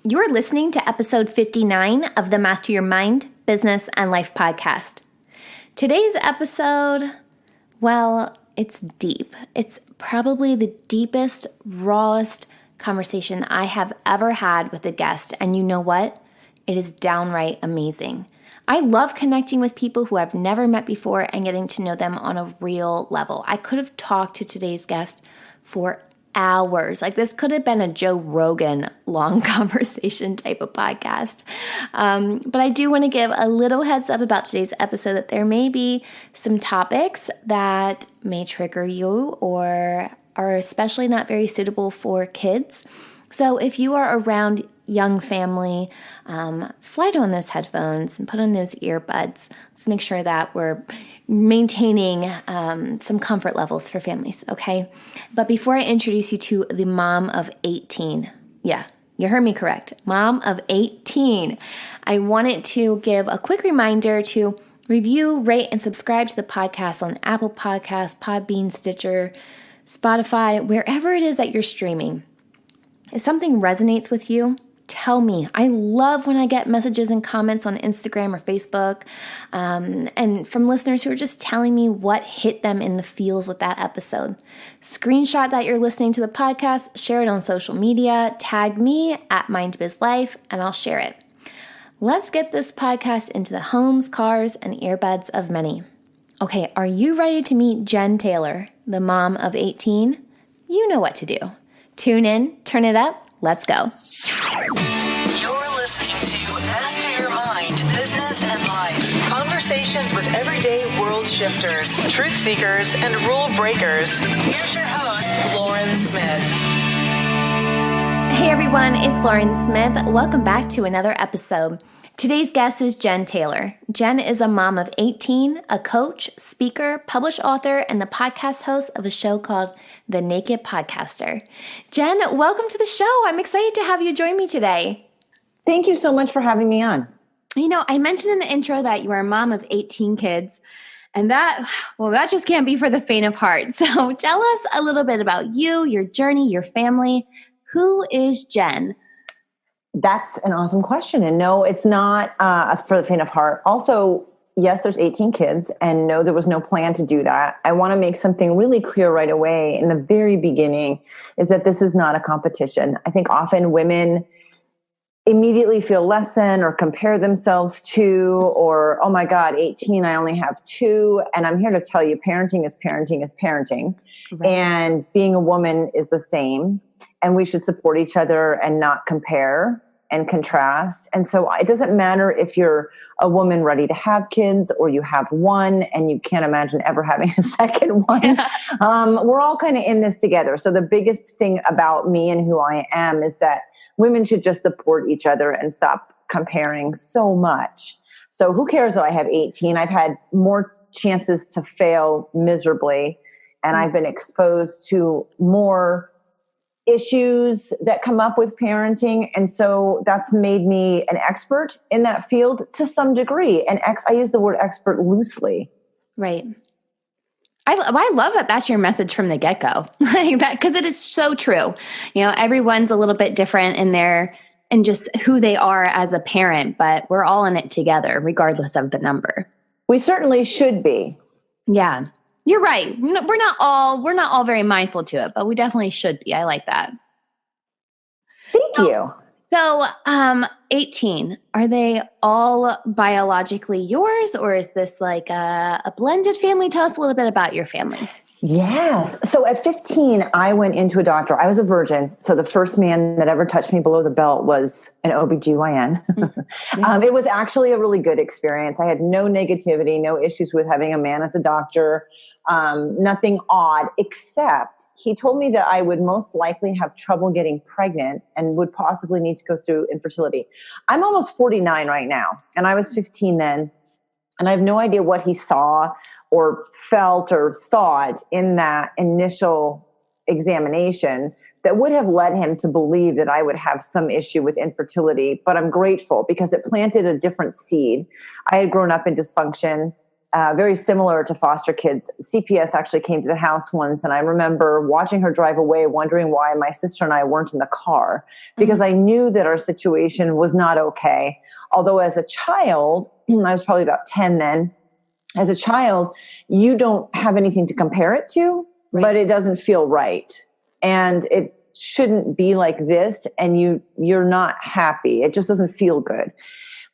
You're listening to episode 59 of the Master Your Mind, Business, and Life podcast. Today's episode, well, it's deep. It's probably the deepest, rawest conversation I have ever had with a guest. And you know what? It is downright amazing. I love connecting with people who I've never met before and getting to know them on a real level. I could have talked to today's guest for hours. Like this could have been a Joe Rogan long conversation type of podcast. But I do want to give a little heads up about today's episode that there may be some topics that may trigger you or are especially not very suitable for kids. So if you are around young family, slide on those headphones and put on those earbuds. Let's make sure that we're maintaining some comfort levels for families, okay? But before I introduce you to the mom of 18, yeah, you heard me correct, mom of 18, I wanted to give a quick reminder to review, rate, and subscribe to the podcast on Apple Podcasts, Podbean, Stitcher, Spotify, wherever it is that you're streaming. If something resonates with you, tell me. I love when I get messages and comments on Instagram or Facebook, and from listeners who are just telling me what hit them in the feels with that episode. Screenshot that you're listening to the podcast, share it on social media, tag me at MindBizLife, and I'll share it. Let's get this podcast into the homes, cars, and earbuds of many. Okay, are you ready to meet Jenn Taylor, the mom of 18? You know what to do. Tune in, turn it up, let's go. You're listening to Master Your Mind, Business and Life. Conversations with everyday world shifters, truth seekers, and rule breakers. Here's your host, Lauren Smith. Hey everyone, it's Lauren Smith. Welcome back to another episode. Today's guest is Jenn Taylor. Jenn is a mom of 18, a coach, speaker, published author, and the podcast host of a show called The Naked Podcaster. Jenn, welcome to the show. I'm excited to have you join me today. Thank you so much for having me on. You know, I mentioned in the intro that you are a mom of 18 kids, and that just can't be for the faint of heart. So tell us a little bit about you, your journey, your family. Who is Jenn? That's an awesome question. And no, it's not for the faint of heart. Also, yes, there's 18 kids, and no, there was no plan to do that. I want to make something really clear right away in the very beginning is that this is not a competition. I think often women immediately feel less than or compare themselves to, or, oh my God, 18, I only have 2. And I'm here to tell you, parenting is parenting is parenting. Right. And being a woman is the same. And we should support each other and not compare and contrast. And so it doesn't matter if you're a woman ready to have kids or you have one and you can't imagine ever having a second one. Yeah. We're all kind of in this together. So the biggest thing about me and who I am is that women should just support each other and stop comparing so much. So who cares if I have 18? I've had more chances to fail miserably, and I've been exposed to more issues that come up with parenting. And so that's made me an expert in that field to some degree. And I use the word expert loosely. Right. I love that that's your message from the get-go, like that, because it is so true. You know, everyone's a little bit different in just who they are as a parent, but we're all in it together, regardless of the number. We certainly should be. Yeah. You're right. We're not all very mindful to it, but we definitely should be. I like that. Thank you. So, 18, are they all biologically yours, or is this like a blended family? Tell us a little bit about your family. Yes. So at 15, I went into a doctor. I was a virgin. So the first man that ever touched me below the belt was an OBGYN. Mm-hmm. It was actually a really good experience. I had no negativity, no issues with having a man as a doctor. Nothing odd, except he told me that I would most likely have trouble getting pregnant and would possibly need to go through infertility. I'm almost 49 right now, and I was 15 then, and I have no idea what he saw or felt or thought in that initial examination that would have led him to believe that I would have some issue with infertility. But I'm grateful because it planted a different seed. I had grown up in dysfunction. very similar to foster kids. CPS actually came to the house once, and I remember watching her drive away, wondering why my sister and I weren't in the car, because I knew that our situation was not okay. Although as a child, I was probably about 10 then, as a child, you don't have anything to compare it to, but it doesn't feel right. And it shouldn't be like this, and you're not happy. It just doesn't feel good.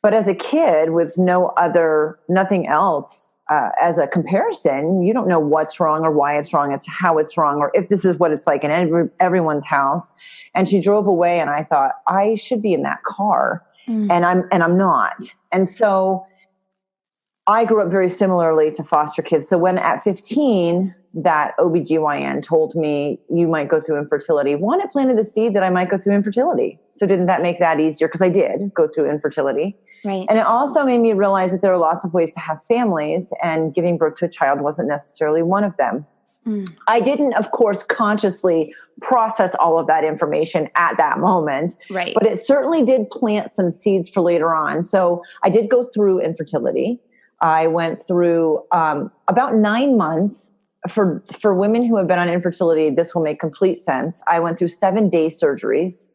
But as a kid with nothing else as a comparison, you don't know what's wrong or why it's wrong. It's how it's wrong, or if this is what it's like in everyone's house. And she drove away, and I thought, I should be in that car, and I'm not. And so I grew up very similarly to foster kids. So when at 15, that OBGYN told me you might go through infertility, one, it planted the seed that I might go through infertility. So didn't that make that easier? Because I did go through infertility. Right. And it also made me realize that there are lots of ways to have families, and giving birth to a child wasn't necessarily one of them. I didn't, of course, consciously process all of that information at that moment, Right. but it certainly did plant some seeds for later on. So I did go through infertility. I went through about 9 months. For women who have been on infertility, this will make complete sense. I went through 7-day surgeries.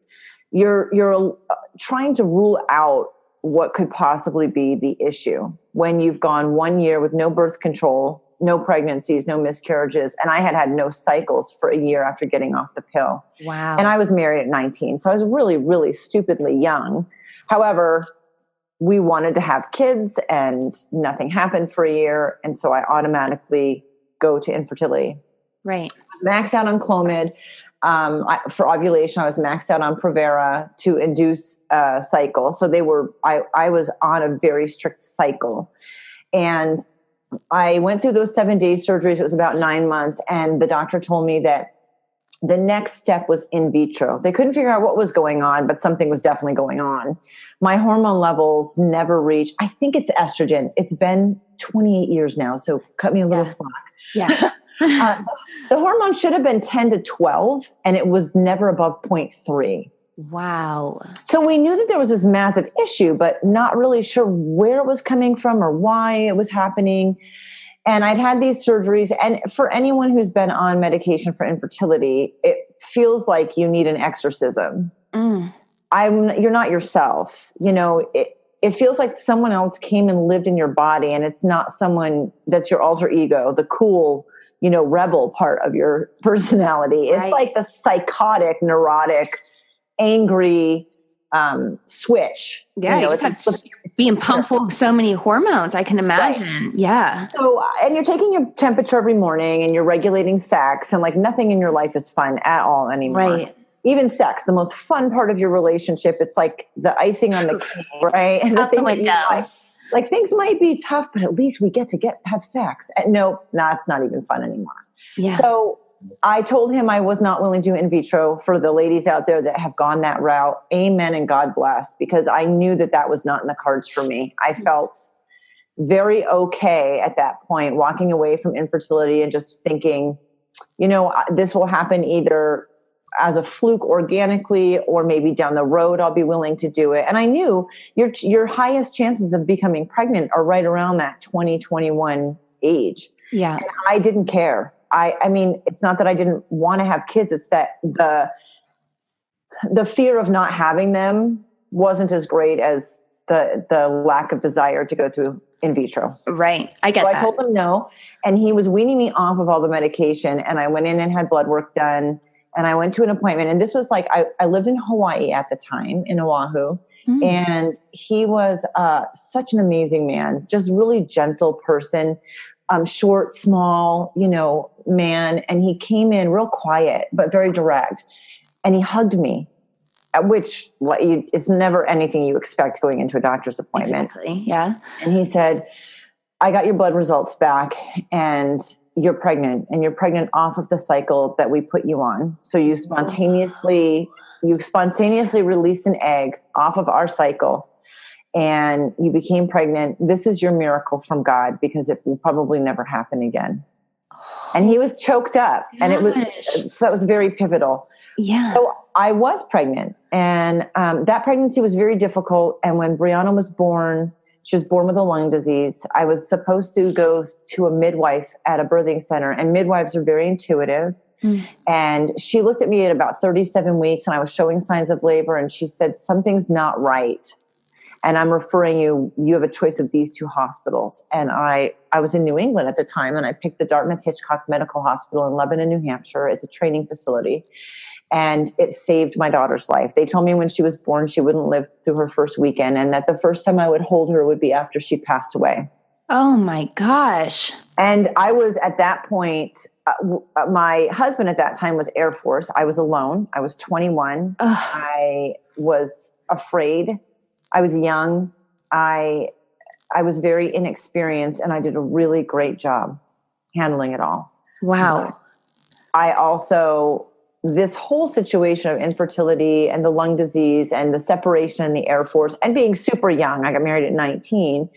You're trying to rule out what could possibly be the issue when you've gone 1 year with no birth control, no pregnancies, no miscarriages. And I had no cycles for a year after getting off the pill. Wow. And I was married at 19. So I was really, really stupidly young. However, we wanted to have kids, and nothing happened for a year. And so I automatically go to infertility. Right. I was maxed out on Clomid. For ovulation, I was maxed out on Provera to induce a cycle. So I was on a very strict cycle. And I went through those 7-day surgeries. It was about 9 months. And the doctor told me that the next step was in vitro. They couldn't figure out what was going on, but something was definitely going on. My hormone levels never reached, I think it's estrogen. It's been 28 years now, so cut me a little slack. Yeah. The hormone should have been 10 to 12, and it was never above 0.3. Wow. So we knew that there was this massive issue, but not really sure where it was coming from or why it was happening. And I'd had these surgeries. And for anyone who's been on medication for infertility, it feels like you need an exorcism. You're not yourself. It feels like someone else came and lived in your body, and it's not someone that's your alter ego, the cool, rebel part of your personality. It's like the psychotic, neurotic, angry switch. Yeah, it's being pumped full of so many hormones, I can imagine. Right. Yeah. So, and you're taking your temperature every morning, and you're regulating sex, and like nothing in your life is fun at all anymore. Right. Even sex, the most fun part of your relationship, it's like the icing on the cake, right? And out the window. Like things might be tough, but at least we get to have sex. And it's not even fun anymore. Yeah. So I told him I was not willing to do in vitro. For the ladies out there that have gone that route, amen and God bless, because I knew that was not in the cards for me. I felt very okay at that point, walking away from infertility and just thinking, this will happen either as a fluke organically, or maybe down the road I'll be willing to do it. And I knew your highest chances of becoming pregnant are right around that 20, 21 age. Yeah. And I didn't care. I mean, it's not that I didn't want to have kids. It's that the fear of not having them wasn't as great as the lack of desire to go through in vitro. Right. I get that. I told him no. And he was weaning me off of all the medication. And I went in and had blood work done. And I went to an appointment, and this was like, I lived in Hawaii at the time, in Oahu. And he was such an amazing man, just really gentle person, short, small, man. And he came in real quiet, but very direct. And he hugged me, which it's never anything you expect going into a doctor's appointment. Exactly. Yeah. And he said, I got your blood results back, and you're pregnant, and you're pregnant off of the cycle that we put you on. So you spontaneously released an egg off of our cycle, and you became pregnant. This is your miracle from God, because it will probably never happen again. And he was choked up, and that was very pivotal. Yeah. So I was pregnant, and that pregnancy was very difficult. And when Brianna was born, She was born with a lung disease. I was supposed to go to a midwife at a birthing center, and midwives are very intuitive. And she looked at me at about 37 weeks, and I was showing signs of labor, and she said, something's not right. And I'm referring you have a choice of these two hospitals. And I was in New England at the time, and I picked the Dartmouth-Hitchcock Medical Hospital in Lebanon, New Hampshire. It's a training facility. And it saved my daughter's life. They told me when she was born, she wouldn't live through her first weekend, and that the first time I would hold her would be after she passed away. Oh my gosh. And I was at that point, my husband at that time was Air Force. I was alone. I was 21. Ugh. I was afraid. I was young. I was very inexperienced, and I did a really great job handling it all. Wow. But I also, this whole situation of infertility and the lung disease and the separation in the Air Force and being super young, I got married at 19.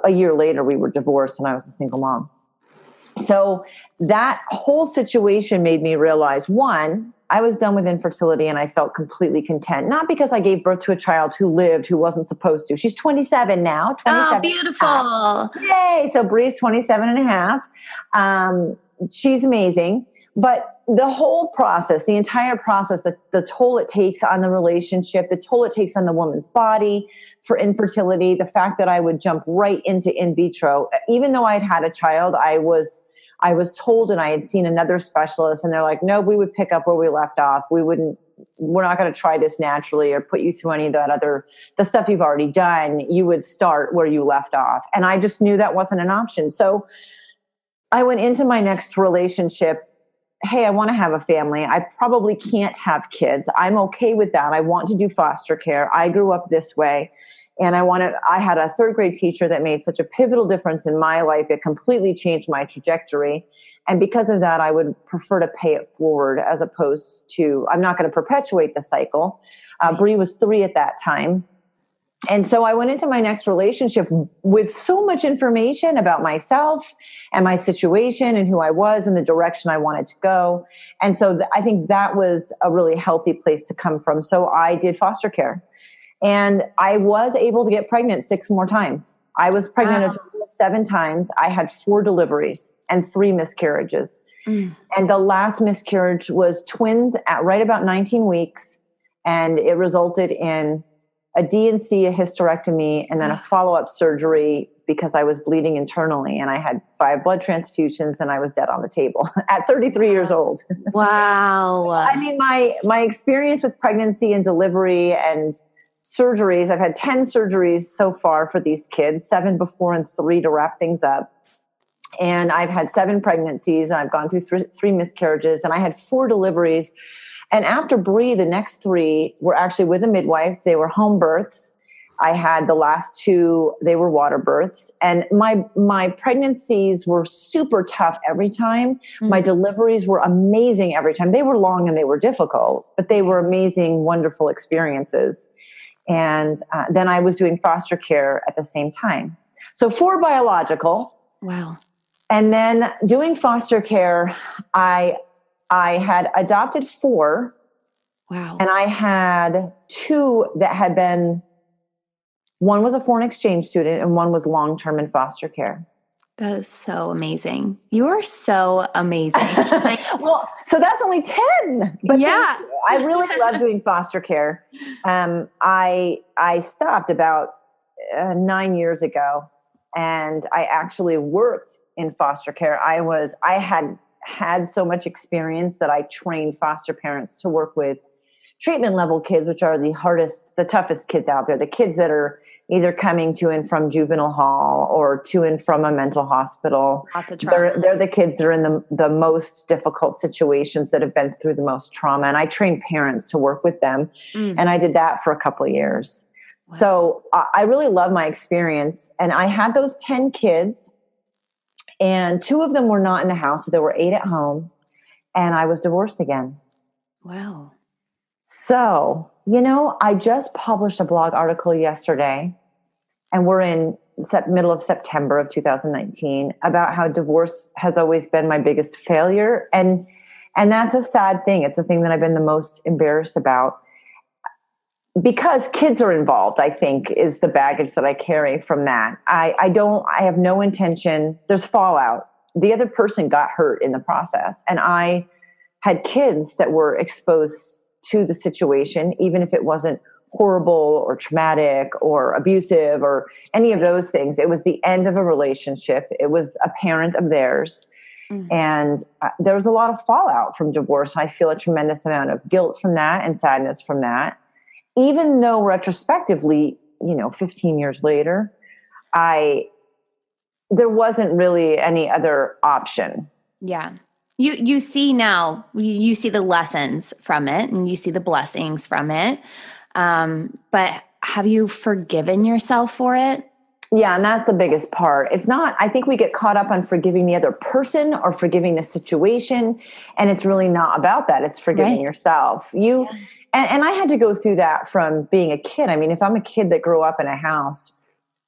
A year later, we were divorced, and I was a single mom. So that whole situation made me realize, one, I was done with infertility, and I felt completely content. Not because I gave birth to a child who lived, who wasn't supposed to. She's 27 now. 27 oh, beautiful. Yay. So Bree's 27 and a half. She's amazing. But the whole process, the entire process, the toll it takes on the relationship, the toll it takes on the woman's body for infertility, the fact that I would jump right into in vitro, even though I'd had a child, I was told, and I had seen another specialist, and they're like, no, we would pick up where we left off. We're not going to try this naturally or put you through any of the stuff you've already done. You would start where you left off. And I just knew that wasn't an option. So I went into my next relationship. Hey, I want to have a family. I probably can't have kids. I'm okay with that. I want to do foster care. I grew up this way. And I had a third grade teacher that made such a pivotal difference in my life. It completely changed my trajectory. And because of that, I would prefer to pay it forward as opposed to, I'm not going to perpetuate the cycle. Bree was 3 at that time. And so I went into my next relationship with so much information about myself and my situation and who I was and the direction I wanted to go. And so I think that was a really healthy place to come from. So I did foster care. And I was able to get pregnant 6 more times. I was pregnant a total of 7 times. I had 4 deliveries and 3 miscarriages. And the last miscarriage was twins at right about 19 weeks. And it resulted in a D&C, a hysterectomy, and then a follow-up surgery because I was bleeding internally. And I had 5 blood transfusions, and I was dead on the table at 33 years old. Wow. I mean, my experience with pregnancy and delivery and surgeries, I've had 10 surgeries so far for these kids, 7 before and 3 to wrap things up. And I've had 7 pregnancies, and I've gone through 3 miscarriages, and I had 4 deliveries. And after Bree, the next 3 were actually with a midwife. They were home births. I had the last 2, they were water births. And my pregnancies were super tough every time. My deliveries were amazing every time. They were long and they were difficult, but they were amazing, wonderful experiences. And then I was doing foster care at the same time. So 4 biological. Wow. And then doing foster care, I had adopted 4. Wow. And I had 2 that had been, one was a foreign exchange student and one was long-term in foster care. That is so amazing. You are so amazing. Well, so that's only 10. But yeah, I really love doing foster care. I stopped about 9 years ago, and I actually worked in foster care. I had so much experience that I trained foster parents to work with treatment level kids, which are the toughest kids out there, the kids that are either coming to and from juvenile hall or to and from a mental hospital. Lots of trauma. They're the kids that are in the most difficult situations, that have been through the most trauma. And I trained parents to work with them. And I did that for a couple of years. Wow. So I really love my experience. And I had those 10 kids, and 2 of them were not in the house. So there were 8 at home, and I was divorced again. Wow. So, I just published a blog article yesterday, and we're in middle of September of 2019, about how divorce has always been my biggest failure. And that's a sad thing. It's the thing that I've been the most embarrassed about. because kids are involved, I think, is the baggage that I carry from that. I have no intention. There's fallout. The other person got hurt in the process. And I had kids that were exposed to the situation, even if it wasn't horrible or traumatic or abusive or any of those things. It was the end of a relationship. It was a parent of theirs. Mm-hmm. And there was a lot of fallout from divorce. I feel a tremendous amount of guilt from that and sadness from that. Even though retrospectively, 15 years later, there wasn't really any other option. Yeah. You see now, you see the lessons from it and you see the blessings from it. But have you forgiven yourself for it? Yeah. And that's the biggest part. It's not, I think we get caught up on forgiving the other person or forgiving the situation. And it's really not about that. It's forgiving yourself. And I had to go through that from being a kid. I mean, if I'm a kid that grew up in a house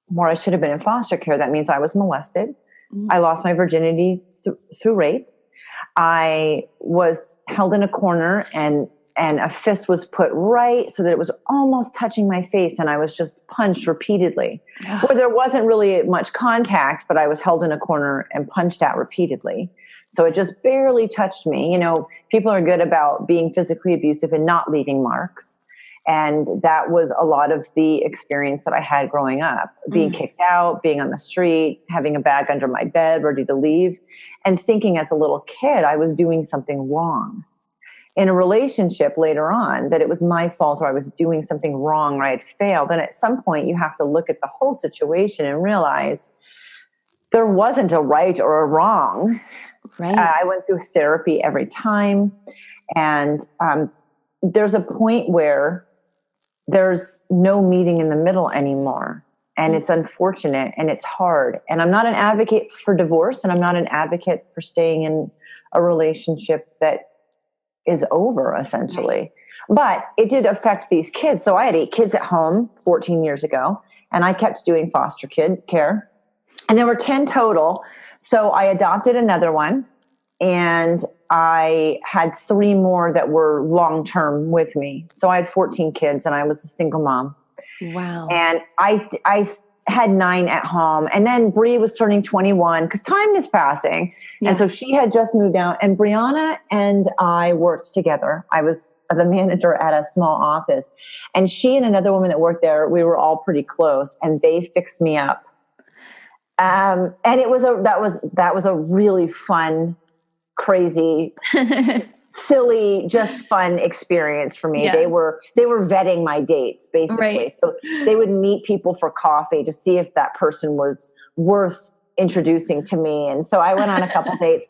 where I should have been in foster care, that means I was molested. Mm-hmm. I lost my virginity through rape. I was held in a corner and a fist was put right so that it was almost touching my face. And I was just punched repeatedly where there wasn't really much contact, but I was held in a corner and punched at repeatedly. So it just barely touched me. People are good about being physically abusive and not leaving marks. And that was a lot of the experience that I had growing up, being kicked out, being on the street, having a bag under my bed, ready to leave, and thinking as a little kid, I was doing something wrong. In a relationship later on, that it was my fault or I was doing something wrong or I had failed. And at some point you have to look at the whole situation and realize there wasn't a right or a wrong. Right. I went through therapy every time. And there's a point where there's no meeting in the middle anymore. And it's unfortunate and it's hard. And I'm not an advocate for divorce and I'm not an advocate for staying in a relationship that is over, essentially. Right. But it did affect these kids. So I had 8 kids at home 14 years ago, and I kept doing foster kid care. And there were 10 total. So I adopted another one, and I had 3 more that were long-term with me. So I had 14 kids, and I was a single mom. Wow. And I had 9 at home. And then Bree was turning 21 because time is passing. Yeah. And so she had just moved out. And Brianna and I worked together. I was the manager at a small office. And she and another woman that worked there, we were all pretty close. And they fixed me up. And that was a really fun, crazy, silly, just fun experience for me. Yeah. They were vetting my dates basically. Right. So they would meet people for coffee to see if that person was worth introducing to me. And so I went on a couple dates.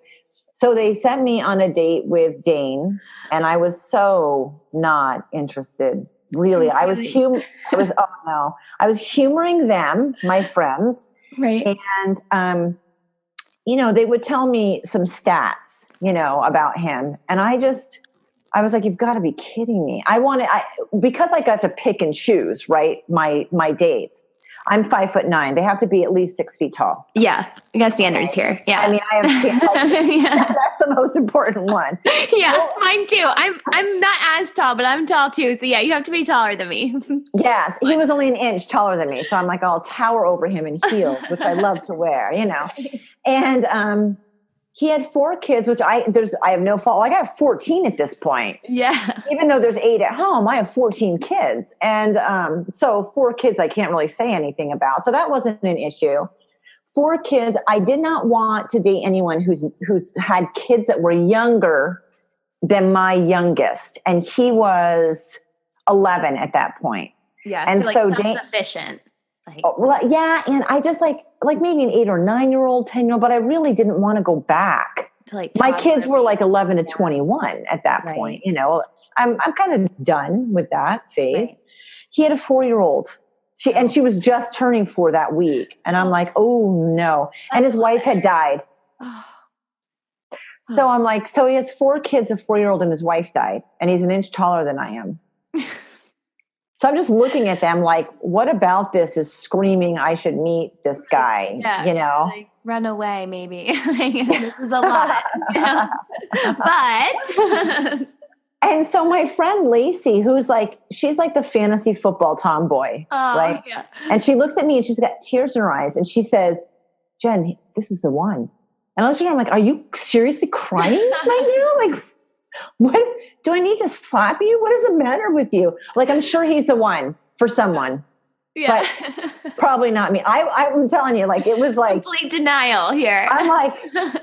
So they sent me on a date with Dane, and I was so not interested. Really, I was humoring them, my friends. Right. And, they would tell me some stats, about him. And I was like, you've got to be kidding me. Because I got to pick and choose, right? My dates. I'm 5'9". They have to be at least 6 feet tall. Yeah. You got standards here. Yeah. I mean, I have, yeah. That's the most important one. Yeah. So, mine too. I'm not as tall, but I'm tall too. So yeah, you have to be taller than me. Yes. He was only an inch taller than me. So I'm like, I'll tower over him in heels, which I love to wear, and, he had 4 kids, which I have no fault. Like I have 14 at this point. Yeah. Even though there's 8 at home, I have 14 kids. And so 4 kids I can't really say anything about. So that wasn't an issue. 4 kids. I did not want to date anyone who's had kids that were younger than my youngest. And he was 11 at that point. Yeah. And so self-sufficient. Yeah. And I just like maybe an 8 or 9-year-old, 10-year-old, but I really didn't want to go back. My kids were like 11 to 21 at that point. I'm kind of done with that phase. Right. He had a 4-year-old. And she was just turning 4 that week. And I'm like, oh no. And his wife had died. So I'm like, so he has 4 kids, a 4-year-old, and his wife died. And he's an inch taller than I am. So I'm just looking at them like, what about this is screaming I should meet this guy, Like, run away, maybe. This is a lot. But And so my friend Lacey, who's like, she's like the fantasy football tomboy, right? Yeah. And she looks at me and she's got tears in her eyes and she says, Jen, this is the one. And I looked at her, I'm like, are you seriously crying right now? Like, what? Do I need to slap you? What is the matter with you? Like, I'm sure he's the one for someone. Yeah. But probably not me. I'm telling you, like, it was like complete denial here. I'm like,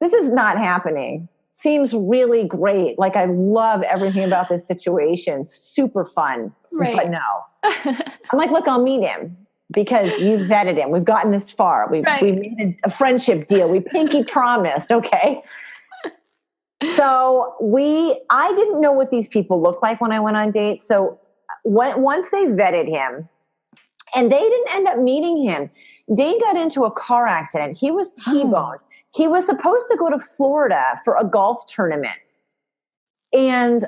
this is not happening. Seems really great. Like, I love everything about this situation. Super fun. Right. But no. I'm like, look, I'll meet him because you vetted him. We've gotten this far. We made a friendship deal. We pinky promised. Okay. So I didn't know what these people looked like when I went on dates. So once they vetted him, and they didn't end up meeting him, Dane got into a car accident. He was T-boned. He was supposed to go to Florida for a golf tournament. And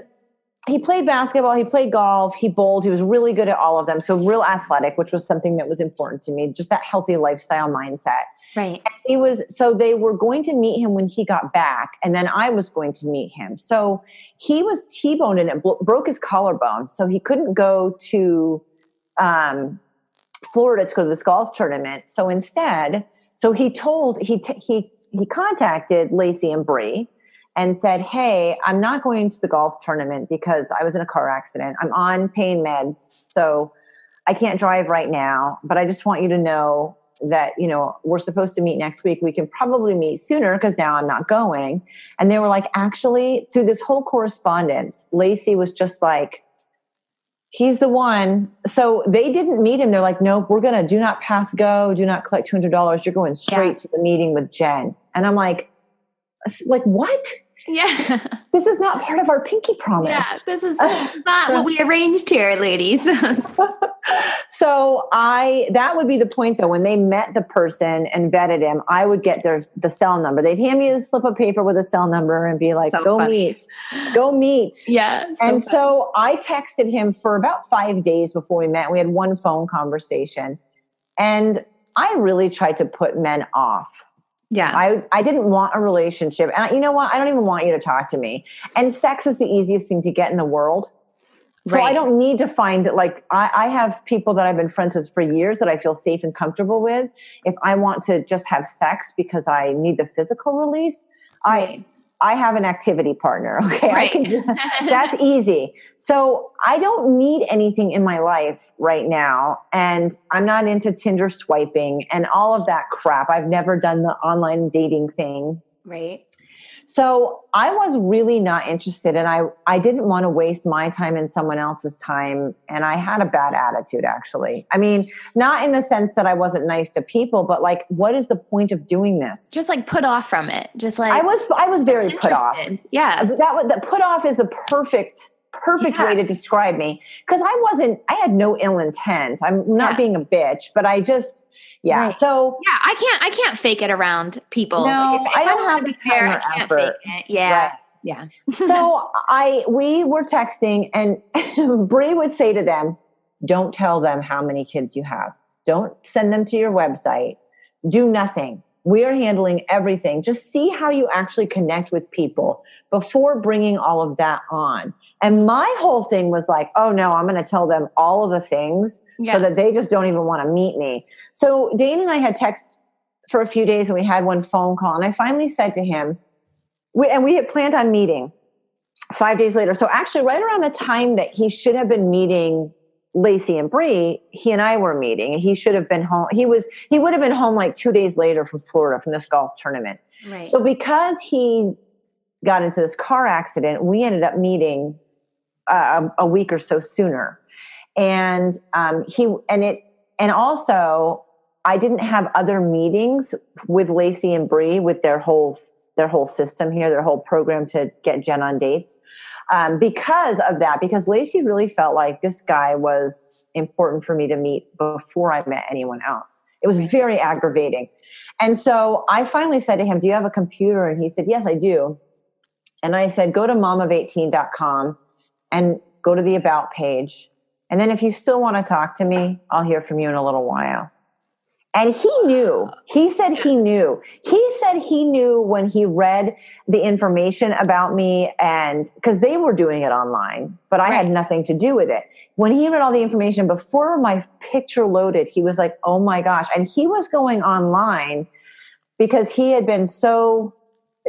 he played basketball, he played golf, he bowled. He was really good at all of them. So real athletic, which was something that was important to me, just that healthy lifestyle mindset. Right. And so they were going to meet him when he got back, and then I was going to meet him. So he was T-boned and it broke his collarbone. So he couldn't go to Florida to go to this golf tournament. So instead, he contacted Lacey and Bree and said, hey, I'm not going to the golf tournament because I was in a car accident. I'm on pain meds, so I can't drive right now, but I just want you to know that, we're supposed to meet next week. We can probably meet sooner because now I'm not going. And they were like, actually, through this whole correspondence, Lacey was just like, he's the one. So they didn't meet him. They're like, nope, we're going to do not pass go, do not collect $200. You're going straight to the meeting with Jen. And I'm like, what? Yeah. This is not part of our pinky promise. Yeah, this is not what we arranged here, ladies. So that would be the point though. When they met the person and vetted him, I would get the cell number. They'd hand me a slip of paper with a cell number and be like, go meet. Yeah. So I texted him for about 5 days before we met. We had one phone conversation and I really tried to put men off. Yeah. I didn't want a relationship. And you know what? I don't even want you to talk to me. And sex is the easiest thing to get in the world. So I don't need to find I have people that I've been friends with for years that I feel safe and comfortable with. If I want to just have sex because I need the physical release, I have an activity partner. Okay. Right. That's easy. So I don't need anything in my life right now. And I'm not into Tinder swiping and all of that crap. I've never done the online dating thing. Right. So I was really not interested, and I didn't want to waste my time and someone else's time. And I had a bad attitude, actually. I mean, not in the sense that I wasn't nice to people, but like, what is the point of doing this? Just like put off from it. Just like I was very put off. Yeah. That put off is the perfect way to describe me. Cause I had no ill intent. I'm not being a bitch, but I just, Right. So I can't fake it around people. No, if I don't have the time or I can't effort. fake it. Yeah. Right. Yeah. So we were texting and Bree would say to them, don't tell them how many kids you have. Don't send them to your website. Do nothing. We're handling everything. Just see how you actually connect with people before bringing all of that on. And my whole thing was like, oh no, I'm going to tell them all of the things so that they just don't even want to meet me. So Dane and I had text for a few days and we had one phone call. And I finally said to him, we had planned on meeting 5 days later. So actually right around the time that he should have been meeting Lacey and Bree, he and I were meeting, and he should have been home. He would have been home like 2 days later from Florida from this golf tournament. Right. So because he got into this car accident, we ended up meeting a week or so sooner. And also I didn't have other meetings with Lacey and Bree with their whole system here, their whole program to get Jen on dates. Because of that, because Lacey really felt like this guy was important for me to meet before I met anyone else. It was very aggravating. And so I finally said to him, do you have a computer? And he said, yes, I do. And I said, go to momof18.com and go to the about page. And then if you still want to talk to me, I'll hear from you in a little while. And he said he knew when he read the information about me, and because they were doing it online, but I had nothing to do with it. When he read all the information before my picture loaded, he was like, oh my gosh. And he was going online because he had been so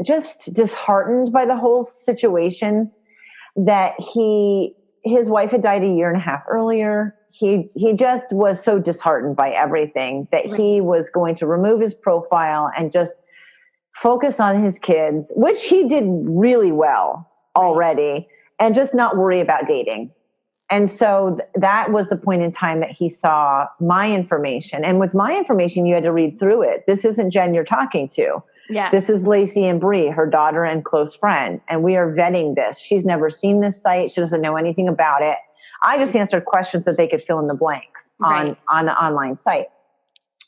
just disheartened by the whole situation that his wife had died a year and a half earlier. He just was so disheartened by everything that he was going to remove his profile and just focus on his kids, which he did really well already, and just not worry about dating. And so that was the point in time that he saw my information. And with my information, you had to read through it. This isn't Jenn you're talking to. Yeah. This is Lacey and Bree, her daughter and close friend. And we are vetting this. She's never seen this site. She doesn't know anything about it. I just answered questions that they could fill in the blanks on the online site.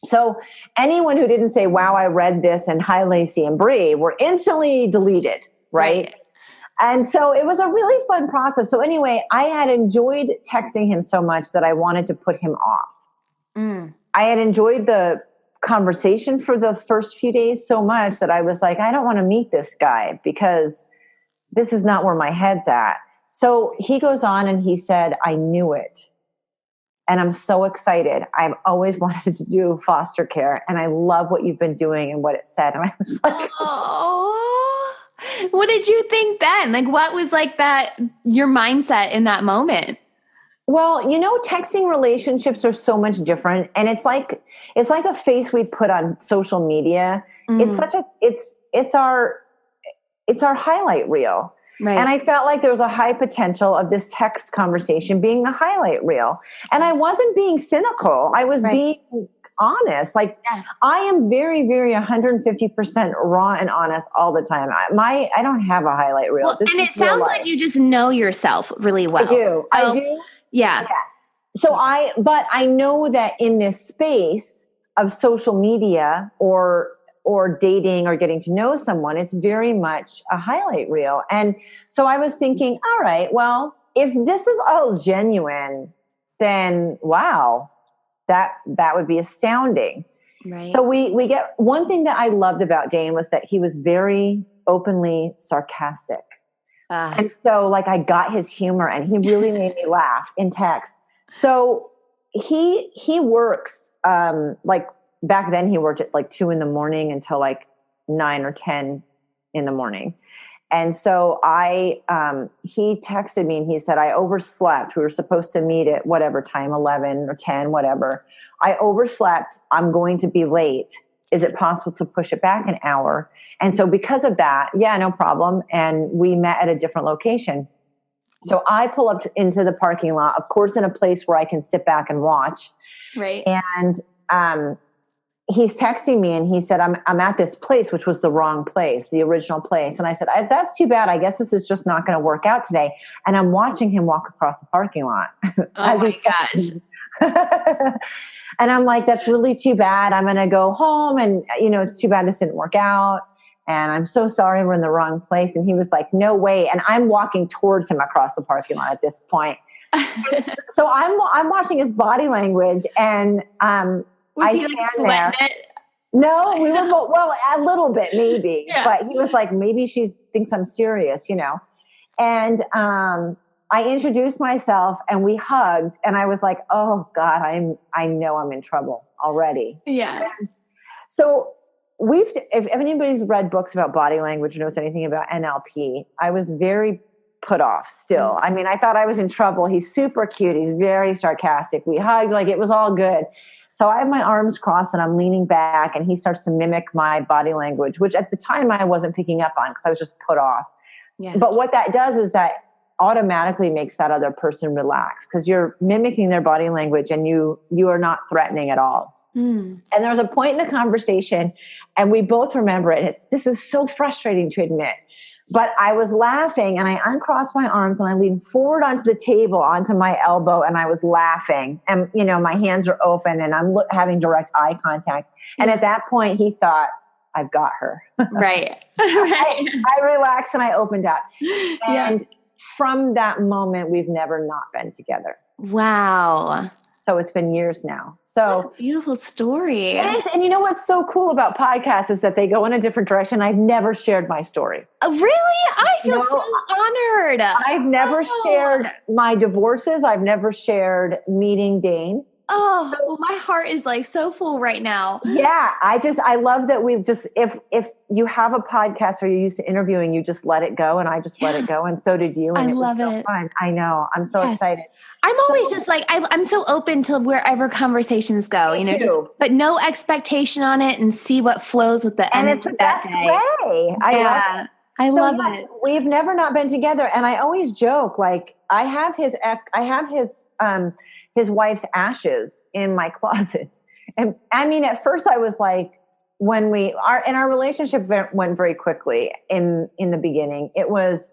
So anyone who didn't say, wow, I read this and hi, Lacey and Bree, were instantly deleted, right? And so it was a really fun process. So anyway, I had enjoyed texting him so much that I wanted to put him off. I had enjoyed the conversation for the first few days so much that I was like, I don't want to meet this guy because this is not where my head's at. So he goes on and he said, I knew it. And I'm so excited. I've always wanted to do foster care. And I love what you've been doing and what it said. And I was like, oh, what did you think then? Like, what was like your mindset in that moment? Well, texting relationships are so much different. And it's like a face we put on social media. It's our highlight reel. Right. And I felt like there was a high potential of this text conversation being the highlight reel. And I wasn't being cynical. I was being honest. Like I am very, very 150% raw and honest all the time. I don't have a highlight reel. Well, and it sounds like you just know yourself really well. I do. Yeah. Yes. So but I know that in this space of social media or dating or getting to know someone, it's very much a highlight reel. And so I was thinking, all right, well, if this is all genuine, then wow, that would be astounding. Right. So we get one thing that I loved about Dane was that he was very openly sarcastic. And so like I got his humor and he really made me laugh in text. So he works like back then he worked at like 2 a.m. until like 9 or 10 a.m. And so he texted me and he said, I overslept. We were supposed to meet at whatever time, 11 or 10, whatever. I overslept. I'm going to be late. Is it possible to push it back an hour? And so because of that, yeah, no problem. And we met at a different location. So I pull up into the parking lot, of course, in a place where I can sit back and watch. Right. And, he's texting me and he said, I'm at this place, which was the wrong place, the original place. And I said, that's too bad. I guess this is just not going to work out today. And I'm watching him walk across the parking lot. Oh my gosh. And I'm like, that's really too bad. I'm going to go home. And, it's too bad this didn't work out. And I'm so sorry we're in the wrong place. And he was like, no way. And I'm walking towards him across the parking lot at this point. So I'm watching his body language and, was he like sweating it? No, we were a little bit maybe, but he was like, maybe she thinks I'm serious, And I introduced myself and we hugged, and I was like, oh God, I know I'm in trouble already. Yeah. And so if anybody's read books about body language or knows anything about NLP, I was very put off still. I mean, I thought I was in trouble. He's super cute. He's very sarcastic. We hugged, like it was all good. So I have my arms crossed and I'm leaning back and he starts to mimic my body language, which at the time I wasn't picking up on because I was just put off. Yeah. But what that does is that automatically makes that other person relax because you're mimicking their body language and you are not threatening at all. And there was a point in the conversation and we both remember it. This is so frustrating to admit. But I was laughing and I uncrossed my arms and I leaned forward onto the table, onto my elbow, and I was laughing. And, my hands are open and I'm having direct eye contact. And at that point, he thought, I've got her. Right. I relaxed and I opened up. And from that moment, we've never not been together. Wow. So it's been years now. So what a beautiful story. it is. And you know what's so cool about podcasts is that they go in a different direction. I've never shared my story. Really? I feel so honored. I've never shared my divorces. I've never shared meeting Dane. Oh, well, my heart is like so full right now. Yeah. I love that we've just, if you have a podcast or you're used to interviewing, you just let it go. And I just let it go. And so did you. And I love was so it. fun. I know. I'm so excited. I'm always just like, I'm so open to wherever conversations go, you know, just put no expectation on it and see what flows with the and energy it's the best way. I love it. We've never not been together. And I always joke, like I have his wife's ashes in my closet. And I mean, at first I was like, when our relationship went very quickly in the beginning, it was,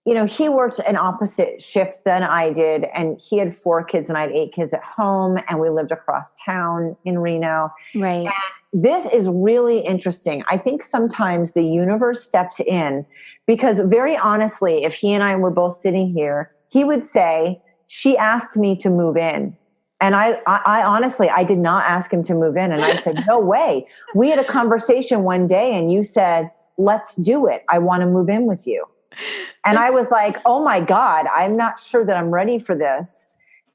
you know, he worked an opposite shift than I did. And he had 4 kids and I had 8 kids at home. And we lived across town in Reno. Right. And this is really interesting. I think sometimes the universe steps in because very honestly, if he and I were both sitting here, he would say, she asked me to move in. And I honestly, I did not ask him to move in. And I said, no way. We had a conversation one day and you said, let's do it. I want to move in with you. And I was like, oh my God, I'm not sure that I'm ready for this.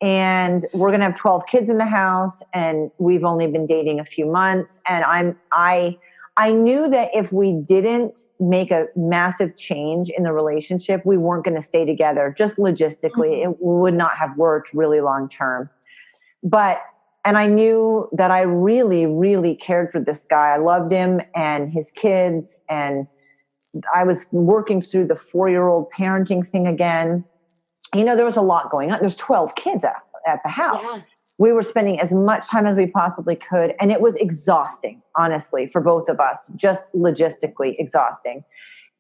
And we're going to have 12 kids in the house and we've only been dating a few months. And I knew that if we didn't make a massive change in the relationship, we weren't going to stay together. Just logistically, it would not have worked really long term. And I knew that I really, really cared for this guy. I loved him and his kids. And I was working through the 4-year-old parenting thing again. You know, there was a lot going on. There's 12 kids at the house. Yeah. We were spending as much time as we possibly could. And it was exhausting, honestly, for both of us, just logistically exhausting.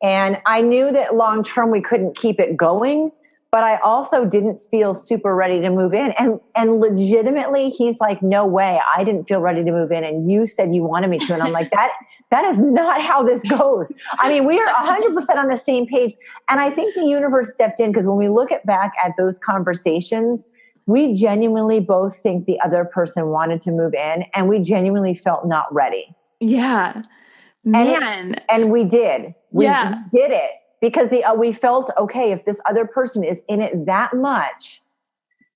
And I knew that long term we couldn't keep it going, but I also didn't feel super ready to move in. And legitimately, he's like, no way, I didn't feel ready to move in. And you said you wanted me to. And I'm like, that is not how this goes. I mean, we are 100% on the same page. And I think the universe stepped in because when we look back at those conversations, we genuinely both think the other person wanted to move in and we genuinely felt not ready. Yeah. Man. And we did. We did it because we felt, okay, if this other person is in it that much,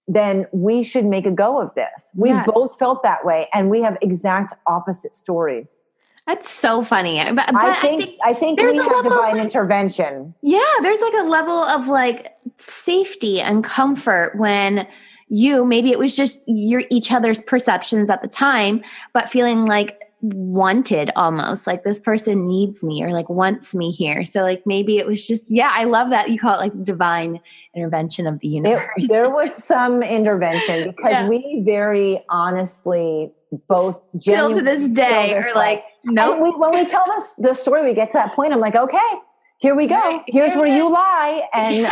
then we should make a go of this. We both felt that way and we have exact opposite stories. That's so funny. But I think we have divine intervention. Yeah. There's like a level of like safety and comfort when maybe it was just each other's perceptions at the time, but feeling like wanted almost like this person needs me or like wants me here. So like maybe it was just, I love that you call it like divine intervention of the universe. There was some intervention because we very honestly both still to this day are like, no. When we tell the story, we get to that point. I'm like, okay, here we go. Right, here's where you lie. And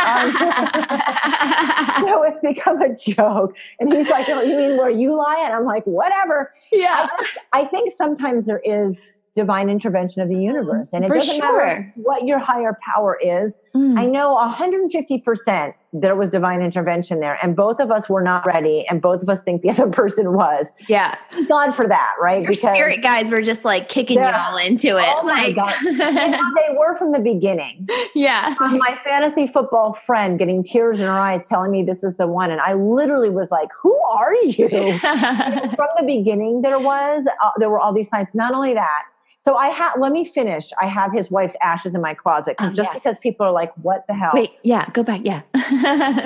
so it's become a joke. And he's like, oh, you mean where you lie? And I'm like, whatever. Yeah. I think sometimes there is divine intervention of the universe. And it doesn't matter what your higher power is. I know 150% there was divine intervention there. And both of us were not ready. And both of us think the other person was. Yeah. Thank God for that, right? Your spirit guides were just like kicking you all into it. Oh my God. They were from the beginning. Yeah. My fantasy football friend getting tears in her eyes telling me this is the one. And I literally was like, who are you? From the beginning, there were all these signs. Not only that, so let me finish. I have his wife's ashes in my closet because people are like, what the hell? Wait, go back. Yeah.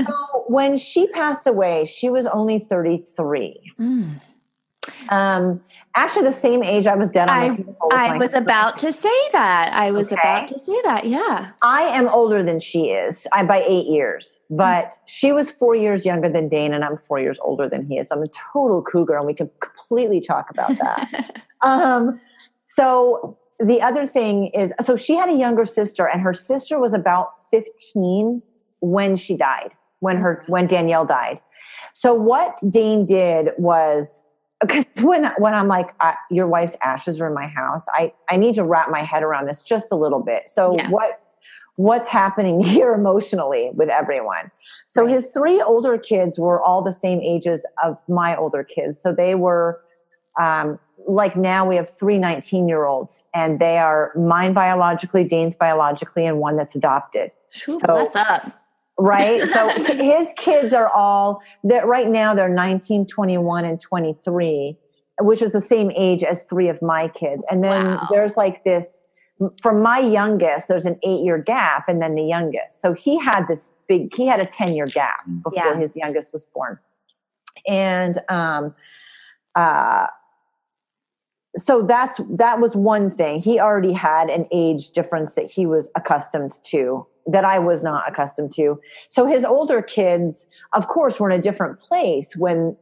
So when she passed away, she was only 33. Actually the same age I was dead on the table. I was about to say that. Yeah. I am older than she is by 8 years, but she was 4 years younger than Dane and I'm 4 years older than he is. I'm a total cougar and we can completely talk about that. So the other thing is, so she had a younger sister and her sister was about 15 when she died, when Danielle died. So what Dane did was, because when I'm like, your wife's ashes are in my house, I need to wrap my head around this just a little bit. So what's happening here emotionally with everyone. So his 3 older kids were all the same ages of my older kids. So they were, like now we have 3 19-year-olds, and they are mine biologically, Dane's biologically, and one that's adopted. So bless up. Right. So his kids are all that right now. They're 19, 21, and 23, which is the same age as 3 of my kids. And then there's like this, for my youngest, there's an 8-year gap, and then the youngest. So he had a 10-year gap before his youngest was born. And, so that was one thing. He already had an age difference that he was accustomed to, that I was not accustomed to. So his older kids, of course, were in a different place when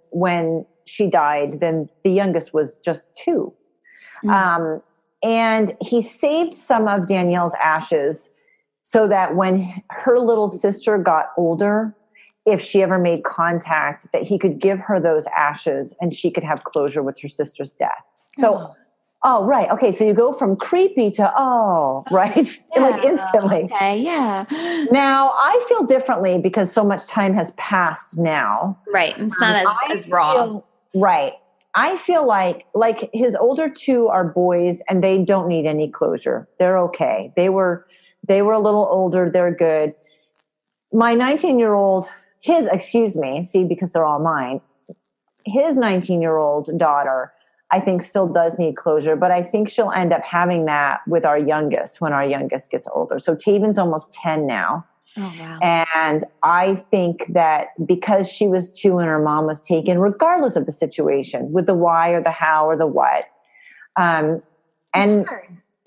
she died than the youngest was just 2. Mm-hmm. And he saved some of Danielle's ashes so that when her little sister got older, if she ever made contact, that he could give her those ashes and she could have closure with her sister's death. So, right. Okay. So you go from creepy to, right. Like instantly. Okay. Yeah. Now I feel differently because so much time has passed now. Right. It's not as raw. Right. I feel like his older 2 are boys and they don't need any closure. They're okay. They were a little older. They're good. My 19-year-old, because they're all mine, his 19-year-old daughter, I think still does need closure, but I think she'll end up having that with our youngest when our youngest gets older. So Taven's almost 10 now. Oh, wow. And I think that because she was 2 and her mom was taken, regardless of the situation, with the why or the how or the what,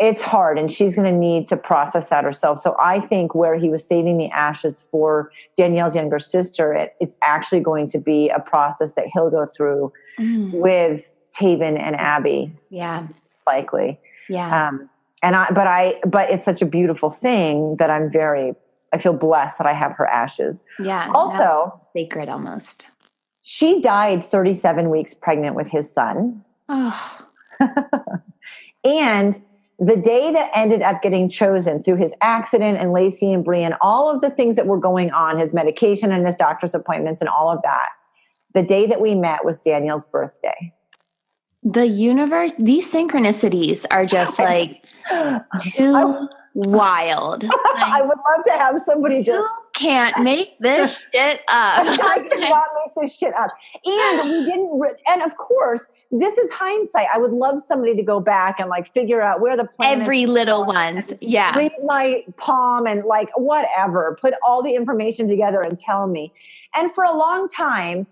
it's hard, and she's going to need to process that herself. So I think where he was saving the ashes for Danielle's younger sister, it's actually going to be a process that he'll go through with Taven and Abby. Yeah. Likely. Yeah. But it's such a beautiful thing that I feel blessed that I have her ashes. Yeah. Also, sacred almost. She died 37 weeks pregnant with his son. Oh. And the day that ended up getting chosen through his accident and Lacey and Bree and all of the things that were going on, his medication and his doctor's appointments and all of that, the day that we met was Danielle's birthday. The universe, these synchronicities are just like too wild. I would love to have somebody just... You can't make this shit up. I cannot make this shit up. And we didn't... And of course, this is hindsight. I would love somebody to go back and like figure out where the planets... Every little ones. Yeah. Read my palm and like whatever. Put all the information together and tell me. And for a long time...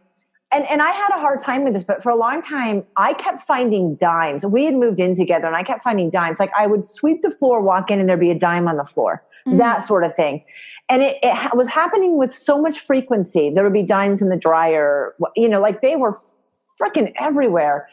And I had a hard time with this, but for a long time, I kept finding dimes. We had moved in together and I kept finding dimes. Like I would sweep the floor, walk in, and there'd be a dime on the floor, that sort of thing. And it was happening with so much frequency. There would be dimes in the dryer, like they were freaking everywhere.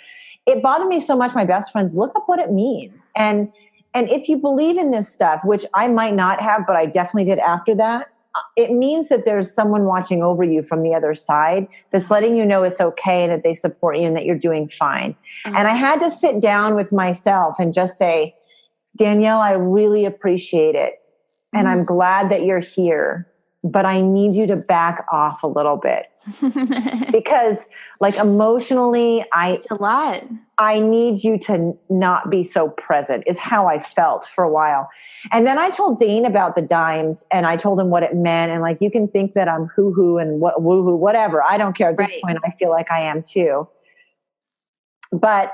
It bothered me so much. My best friends, look up what it means. And if you believe in this stuff, which I might not have, but I definitely did after that, it means that there's someone watching over you from the other side that's letting you know it's okay, that they support you and that you're doing fine. And I had to sit down with myself and just say, Danielle, I really appreciate it. And I'm glad that you're here, but I need you to back off a little bit because like emotionally, it's a lot. I need you to not be so present is how I felt for a while. And then I told Dane about the dimes and I told him what it meant. And like, you can think that I'm hoo-hoo and woo-hoo, whatever. I don't care at this point. I feel like I am too. But,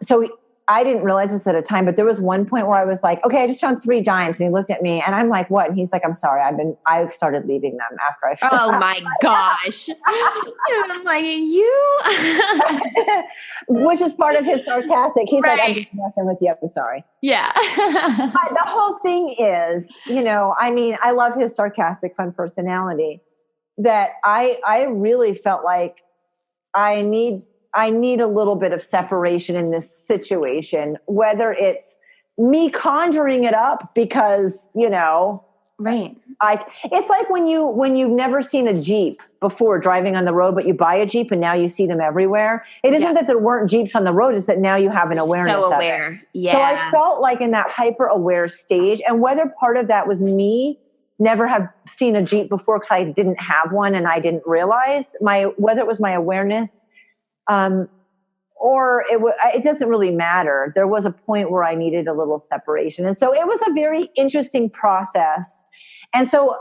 so I didn't realize this at a time, but there was one point where I was like, okay, I just found 3 dimes. And he looked at me and I'm like, what? And he's like, I'm sorry. I started leaving them after I found Oh my gosh. I'm like, you, which is part of his sarcastic. He's like, I'm just messing with you. I'm sorry. Yeah. But the whole thing is, I love his sarcastic, fun personality that I really felt like I need a little bit of separation in this situation, whether it's me conjuring it up because, right. It's like when you've never seen a Jeep before driving on the road, but you buy a Jeep and now you see them everywhere. It isn't that there weren't Jeeps on the road. It's that now you have an awareness. So aware. Of it. Yeah. So I felt like in that hyper aware stage, and whether part of that was me never have seen a Jeep before because I didn't have one and I didn't realize whether it was my awareness, or it doesn't really matter. There was a point where I needed a little separation. And so it was a very interesting process. And so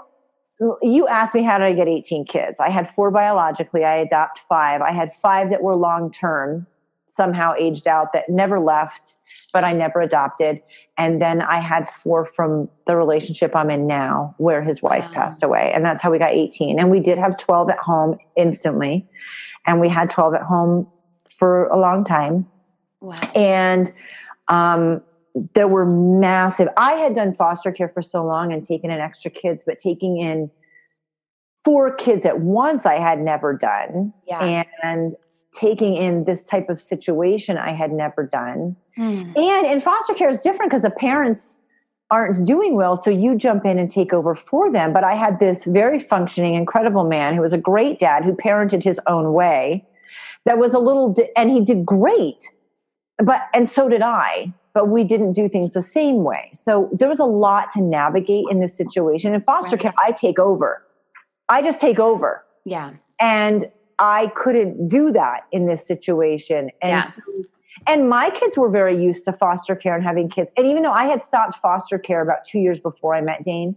you asked me, how did I get 18 kids? I had 4 biologically. I adopted 5. I had 5 that were long-term, somehow aged out, that never left, but I never adopted. And then I had 4 from the relationship I'm in now, where his wife passed away. And that's how we got 18. And we did have 12 at home instantly. And we had 12 at home for a long time. Wow. And there were massive, I had done foster care for so long and taken in extra kids, but taking in 4 kids at once I had never done. Yeah. And taking in this type of situation I had never done. And in foster care is different because the parents aren't doing well. So you jump in and take over for them. But I had this very functioning, incredible man who was a great dad who parented his own way. That was and he did great, and so did I, but we didn't do things the same way. So there was a lot to navigate in this situation. In foster care, I take over. I just take over. Yeah. And I couldn't do that in this situation. And my kids were very used to foster care and having kids. And even though I had stopped foster care about 2 years before I met Dane,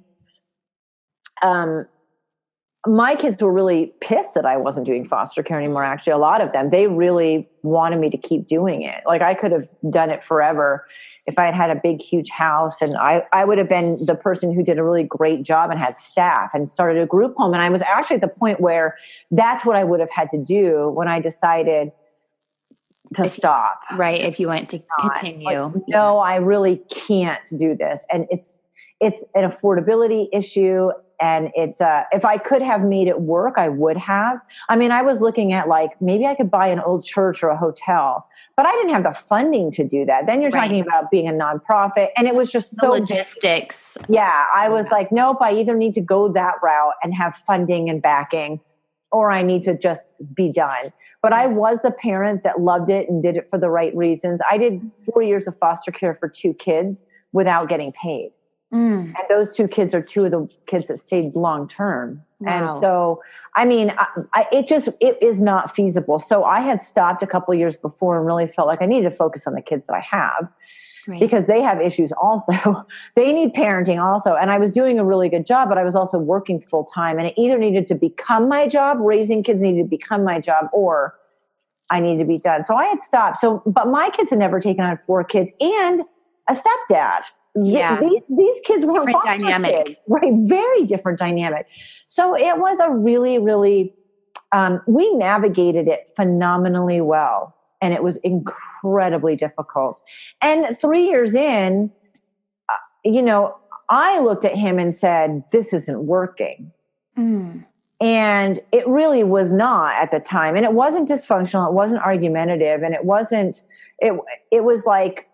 my kids were really pissed that I wasn't doing foster care anymore. Actually, a lot of them, they really wanted me to keep doing it. Like I could have done it forever if I had had a big, huge house, and I would have been the person who did a really great job and had staff and started a group home. And I was actually at the point where that's what I would have had to do when I decided to stop. Right. If you want to continue. Like, no, I really can't do this. And it's an affordability issue. And it's if I could have made it work, I would have. I mean, I was looking at like, maybe I could buy an old church or a hotel, but I didn't have the funding to do that. Then you're talking about being a nonprofit, and it was just so logistics. Yeah. I was like, nope, I either need to go that route and have funding and backing, or I need to just be done. But I was the parent that loved it and did it for the right reasons. I did 4 years of foster care for 2 kids without getting paid. And those 2 kids are 2 of the kids that stayed long term. Wow. And so, I mean, it is not feasible. So I had stopped a couple of years before and really felt like I needed to focus on the kids that I have, because they have issues also. They need parenting also. And I was doing a really good job, but I was also working full time, and it either needed to become my job, raising kids needed to become my job, or I needed to be done. So I had stopped. So, but my kids had never taken on 4 kids and a stepdad. Yeah. These kids weren't different dynamic. Kids, right? Very different dynamic. So it was a really, really, we navigated it phenomenally well, and it was incredibly difficult. And 3 years in, I looked at him and said, this isn't working. And it really was not at the time. And it wasn't dysfunctional. It wasn't argumentative. And it wasn't, it was like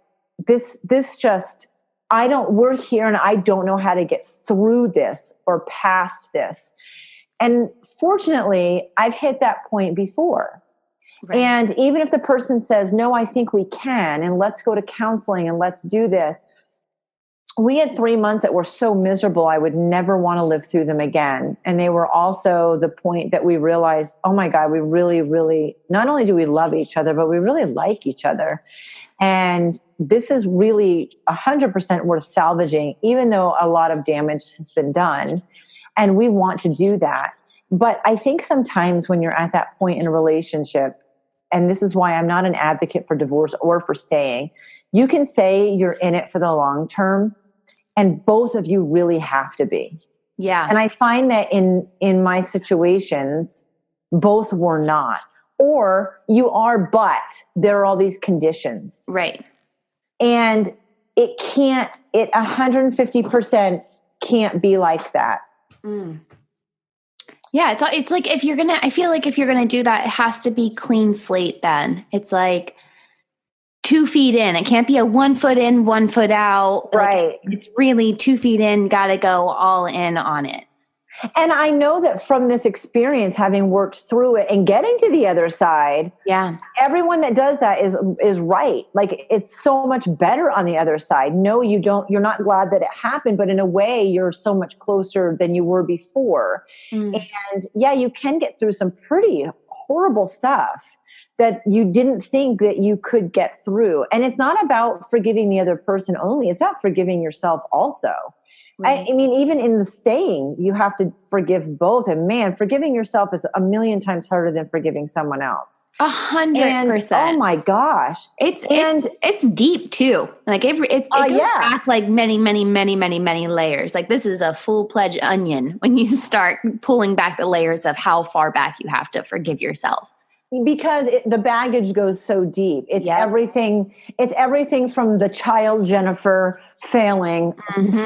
this just, we're here and I don't know how to get through this or past this. And fortunately, I've hit that point before. Right. And even if the person says, no, I think we can, and let's go to counseling and let's do this. We had 3 months that were so miserable, I would never want to live through them again. And they were also the point that we realized, oh my God, we really, really, not only do we love each other, but we really like each other. And this is really 100% worth salvaging, even though a lot of damage has been done. And we want to do that. But I think sometimes when you're at that point in a relationship, and this is why I'm not an advocate for divorce or for staying, you can say you're in it for the long term, and both of you really have to be. Yeah. And I find that in my situations, both were not. Or you are, but there are all these conditions. Right. And it 150% can't be like that. Yeah. It's like, I feel like if you're going to do that, it has to be clean slate then. It's like 2 feet in. It can't be a 1 foot in, 1 foot out. Right. Like, it's really 2 feet in, got to go all in on it. And I know that from this experience, having worked through it and getting to the other side, everyone that does that is right. Like, it's so much better on the other side. No, you're not glad that it happened, but in a way you're so much closer than you were before. And you can get through some pretty horrible stuff that you didn't think that you could get through. And it's not about forgiving the other person only. It's about forgiving yourself also. Right. I mean, even in the staying, you have to forgive both. And man, forgiving yourself is a million times harder than forgiving someone else. 100%. Oh my gosh. It's deep too. Like it goes back like many, many, many, many, many layers. Like this is a full-fledged onion when you start pulling back the layers of how far back you have to forgive yourself. Because the baggage goes so deep. It's everything. It's everything from the child Jennifer failing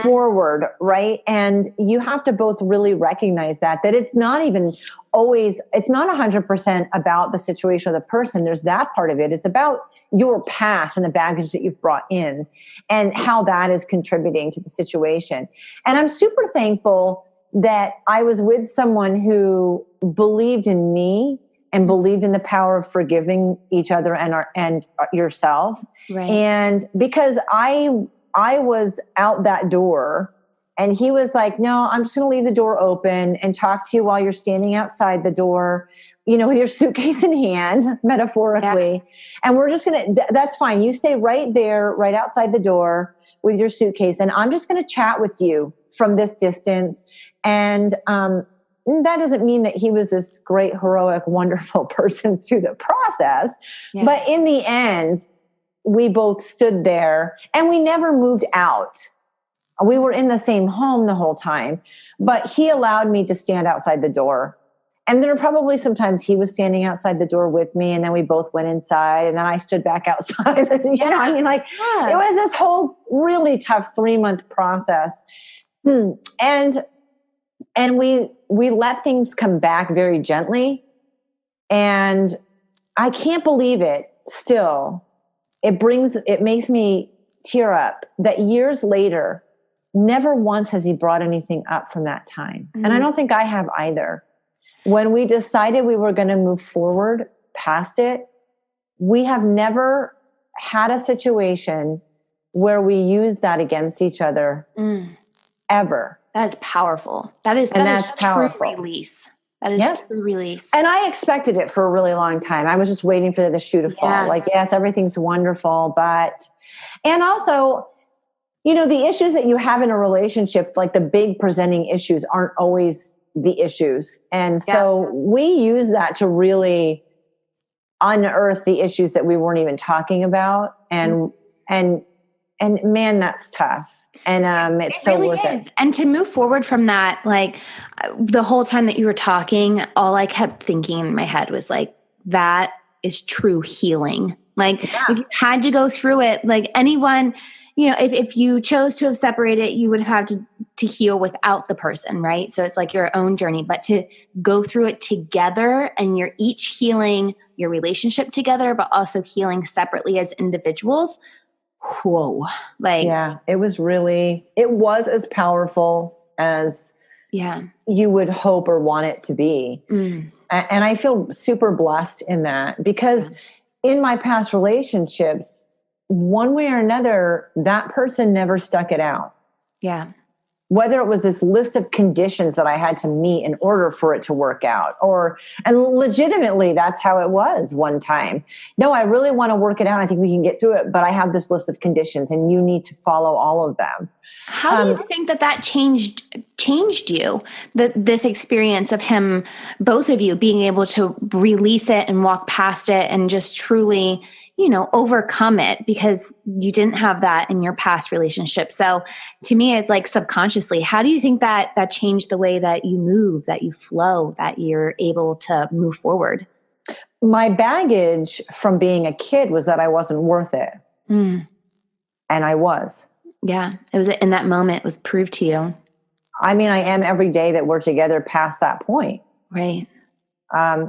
forward, right? And you have to both really recognize that it's not even always. It's not 100% about the situation of the person. There's that part of it. It's about your past and the baggage that you've brought in, and how that is contributing to the situation. And I'm super thankful that I was with someone who believed in me and believed in the power of forgiving each other and yourself. Right. And because I was out that door, and he was like, no, I'm just going to leave the door open and talk to you while you're standing outside the door, with your suitcase in hand, metaphorically. Yeah. And we're just that's fine. You stay right there, right outside the door with your suitcase. And I'm just going to chat with you from this distance. And, that doesn't mean that he was this great, heroic, wonderful person through the process. Yeah. But in the end, we both stood there and we never moved out. We were in the same home the whole time, but he allowed me to stand outside the door. And there were probably sometimes he was standing outside the door with me, and then we both went inside, and then I stood back outside. It was this whole really tough 3-month process. And we let things come back very gently. And I can't believe it still. It makes me tear up that years later, never once has he brought anything up from that time. Mm-hmm. And I don't think I have either. When we decided we were going to move forward past it, we have never had a situation where we use that against each other ever. That is powerful. That is powerful. True release. That is true release. And I expected it for a really long time. I was just waiting for the shoe to fall. Like, yes, everything's wonderful, and also, the issues that you have in a relationship, like the big presenting issues, aren't always the issues. And so we use that to really unearth the issues that we weren't even talking about. And man, that's tough. And it's so really worth it. And to move forward from that, like the whole time that you were talking, all I kept thinking in my head was like, that is true healing. Like if you had to go through it, like anyone, if you chose to have separated, you would have had to heal without the person, right? So it's like your own journey, but to go through it together, and you're each healing your relationship together, but also healing separately as individuals. Whoa. It was as powerful as you would hope or want it to be. And I feel super blessed in that, because in my past relationships, one way or another, that person never stuck it out. Yeah. Whether it was this list of conditions that I had to meet in order for it to work out, and legitimately that's how it was one time. No, I really want to work it out. I think we can get through it, but I have this list of conditions and you need to follow all of them. How do you think that changed you? This experience of him, both of you being able to release it and walk past it and just truly, overcome it, because you didn't have that in your past relationship. So to me, it's like subconsciously, how do you think that changed the way that you move, that you flow, that you're able to move forward? My baggage from being a kid was that I wasn't worth it. And I was. Yeah. It was in that moment, it was proved to you. I mean, I am every day that we're together past that point. Right.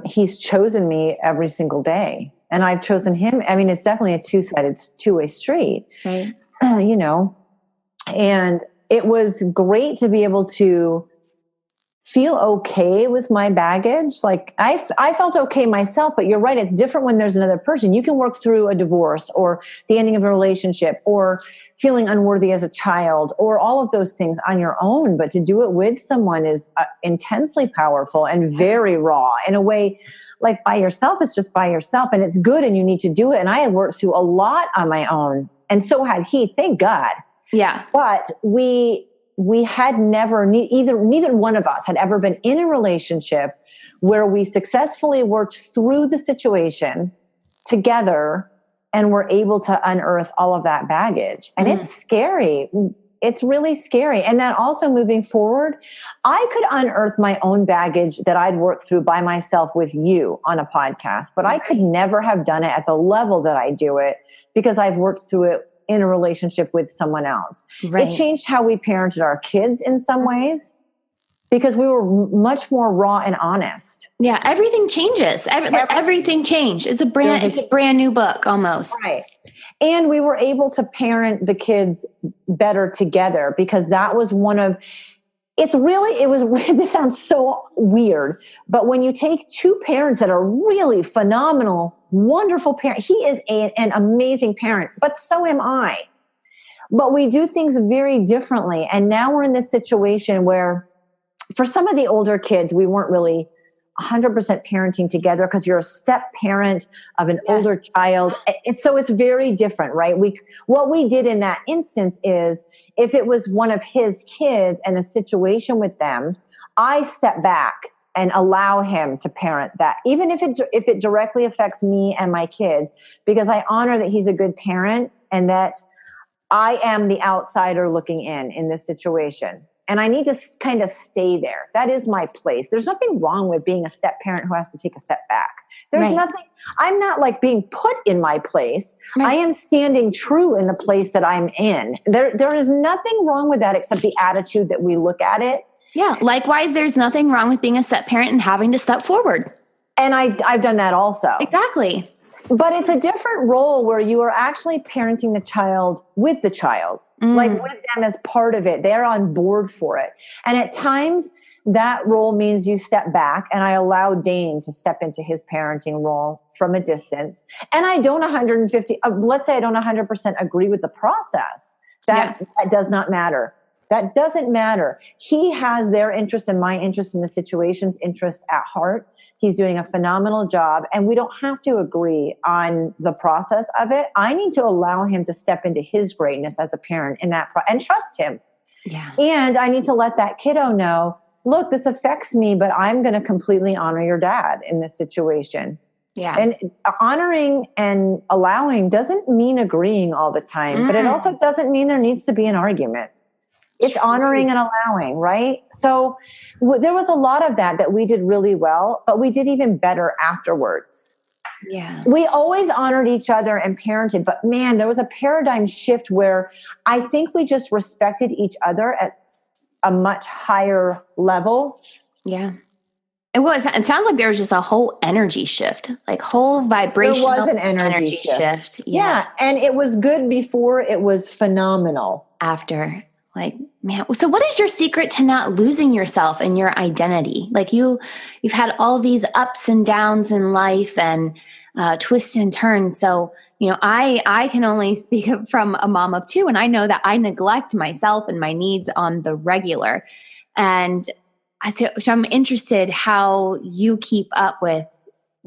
He's chosen me every single day. And I've chosen him. I mean, it's definitely a two-way street, right? And it was great to be able to feel okay with my baggage. Like I felt okay myself, but you're right. It's different when there's another person. You can work through a divorce or the ending of a relationship or feeling unworthy as a child or all of those things on your own. But to do it with someone is intensely powerful and very raw in a way. Like by yourself, it's just by yourself and it's good and you need to do it. And I had worked through a lot on my own and so had he, thank God. Yeah. But we had never, neither one of us had ever been in a relationship where we successfully worked through the situation together and were able to unearth all of that baggage. And it's scary. It's really scary. And then also moving forward, I could unearth my own baggage that I'd worked through by myself with you on a podcast, but I could never have done it at the level that I do it because I've worked through it in a relationship with someone else. Right. It changed how we parented our kids in some ways because we were much more raw and honest. Yeah, everything changes. Everything changed. It's a brand new book almost. Right. And we were able to parent the kids better together because that was one of, this sounds so weird, but when you take two parents that are really phenomenal, wonderful parents, he is an amazing parent, but so am I. But we do things very differently. And now we're in this situation where for some of the older kids, we weren't really 100% parenting together because you're a step parent of an older child. So it's very different, right? What we did in that instance is if it was one of his kids and a situation with them, I step back and allow him to parent that, even if it directly affects me and my kids, because I honor that he's a good parent and that I am the outsider looking in this situation. And I need to kind of stay there. That is my place. There's nothing wrong with being a step parent who has to take a step back. There's nothing, I'm not like being put in my place. I am standing true in the place that I'm in. There is nothing wrong with that except the attitude that we look at it. Yeah. Likewise, there's nothing wrong with being a step parent and having to step forward. And I've done that also. Exactly. But it's a different role where you are actually parenting the child with the child, like with them as part of it. They're on board for it. And at times that role means you step back, and I allow Dane to step into his parenting role from a distance. And I don't let's say I don't 100% agree with the process. That does not matter. That doesn't matter. He has their interest and my interest in the situation's interest at heart. He's doing a phenomenal job, and we don't have to agree on the process of it. I need to allow him to step into his greatness as a parent in that and trust him. Yeah. And I need to let that kiddo know, look, this affects me, but I'm going to completely honor your dad in this situation. Yeah. And honoring and allowing doesn't mean agreeing all the time, but it also doesn't mean there needs to be an argument. It's honoring and allowing, right? So there was a lot of that we did really well, but we did even better afterwards. Yeah. We always honored each other and parented, but man, there was a paradigm shift where I think we just respected each other at a much higher level. Yeah. It sounds like there was just a whole energy shift, like whole vibrational there was an energy shift. Yeah. And it was good before, it was phenomenal after. Like, man, so what is your secret to not losing yourself and your identity? Like you've had all these ups and downs in life and twists and turns. So, I can only speak from a mom of two, and I know that I neglect myself and my needs on the regular. And so I'm interested how you keep up with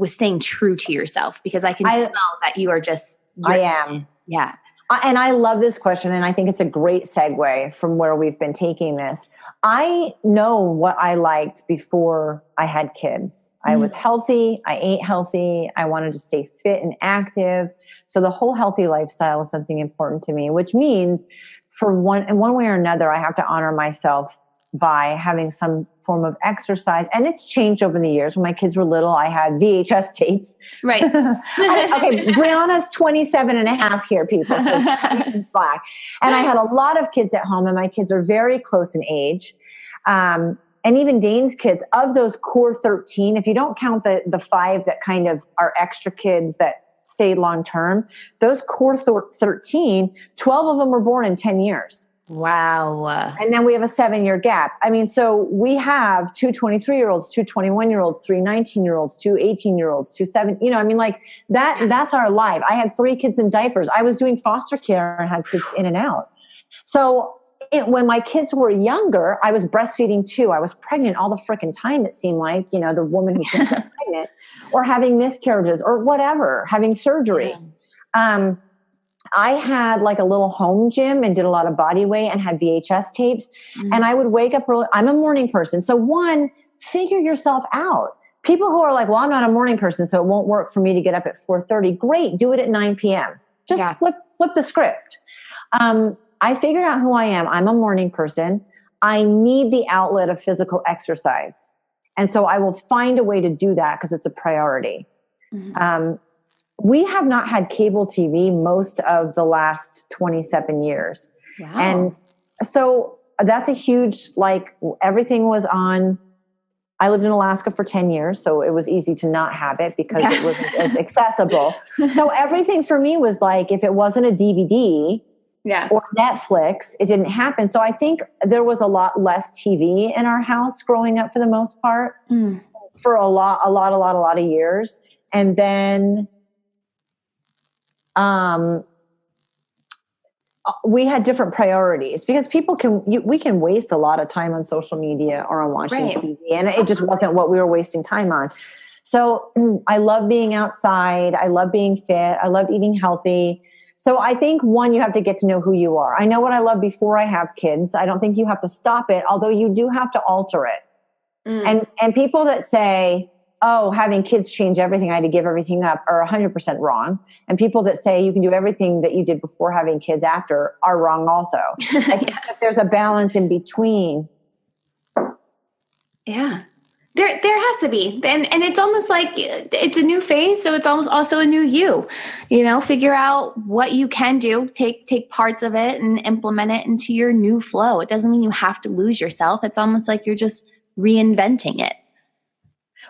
staying true to yourself, because I can tell that you are just, I am. Yeah. And I love this question, and I think it's a great segue from where we've been taking this. I know what I liked before I had kids. I was healthy. I ate healthy. I wanted to stay fit and active. So the whole healthy lifestyle is something important to me, which means in one way or another, I have to honor myself by having some form of exercise. And it's changed over the years. When my kids were little, I had VHS tapes. Right. Okay. Brianna's 27 and a half here, people. So slack. And I had a lot of kids at home, and my kids are very close in age. And even Dane's kids, of those core 13, if you don't count the 5 that kind of are extra kids that stayed long-term, those core 13, 12 of them were born in 10 years. Wow. And then we have a 7-year gap. I mean, so we have 2 23-year-olds, 2 21-year-olds, 3 19-year-olds, 2 18-year-olds, 2 7, I mean, like that's our life. I had 3 kids in diapers. I was doing foster care and had kids in and out. So when my kids were younger, I was breastfeeding too. I was pregnant all the freaking time. It seemed like, the woman who's pregnant or having miscarriages or whatever, having surgery. Yeah. I had like a little home gym and did a lot of body weight and had VHS tapes. And I would wake up early. I'm a morning person. So one, figure yourself out. People who are like, well, I'm not a morning person, so it won't work for me to get up at 4:30. Great. Do it at 9 p.m. Just flip the script. I figured out who I am. I'm a morning person. I need the outlet of physical exercise. And so I will find a way to do that because it's a priority. We have not had cable TV most of the last 27 years. Wow. And so that's a huge, everything was on. I lived in Alaska for 10 years, so it was easy to not have it because it wasn't as accessible. So everything for me was like, if it wasn't a DVD or Netflix, it didn't happen. So I think there was a lot less TV in our house growing up for the most part for a lot of years. And then we had different priorities because we can waste a lot of time on social media or on watching TV, and it just wasn't what we were wasting time on. So I love being outside. I love being fit. I love eating healthy. So I think one, you have to get to know who you are. I know what I love before I have kids. I don't think you have to stop it, although you do have to alter it. And people that say, oh, having kids change everything, I had to give everything up, are 100% wrong. And people that say you can do everything that you did before having kids after are wrong also. I think that there's a balance in between. Yeah. There has to be. And it's almost like it's a new phase, so it's almost also a new you. Figure out what you can do, take parts of it and implement it into your new flow. It doesn't mean you have to lose yourself. It's almost like you're just reinventing it.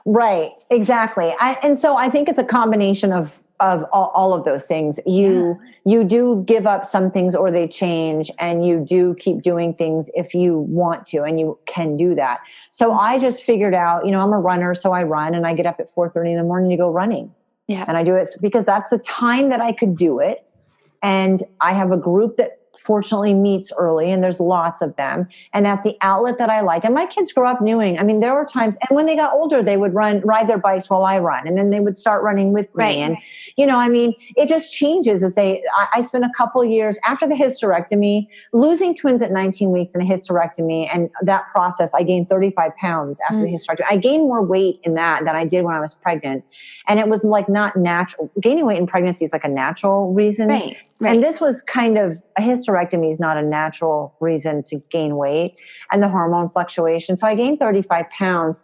Right. Exactly. And so I think it's a combination of all of those things. You do give up some things or they change, and you do keep doing things if you want to, and you can do that. So I just figured out, I'm a runner, so I run and I get up at 4:30 in the morning to go running. Yeah. And I do it because that's the time that I could do it. And I have a group that fortunately meets early, and there's lots of them. And that's the outlet that I like. And my kids grew up knowing, there were times, and when they got older, they would ride their bikes while I run. And then they would start running with me. Right. And, it just changes I spent a couple years after the hysterectomy, losing twins at 19 weeks in a hysterectomy. And that process, I gained 35 pounds after the hysterectomy. I gained more weight in that than I did when I was pregnant. And it was like not natural. Gaining weight in pregnancy is like a natural reason. Right. And this was kind of a hysterectomy is not a natural reason to gain weight, and the hormone fluctuation. So I gained 35 pounds,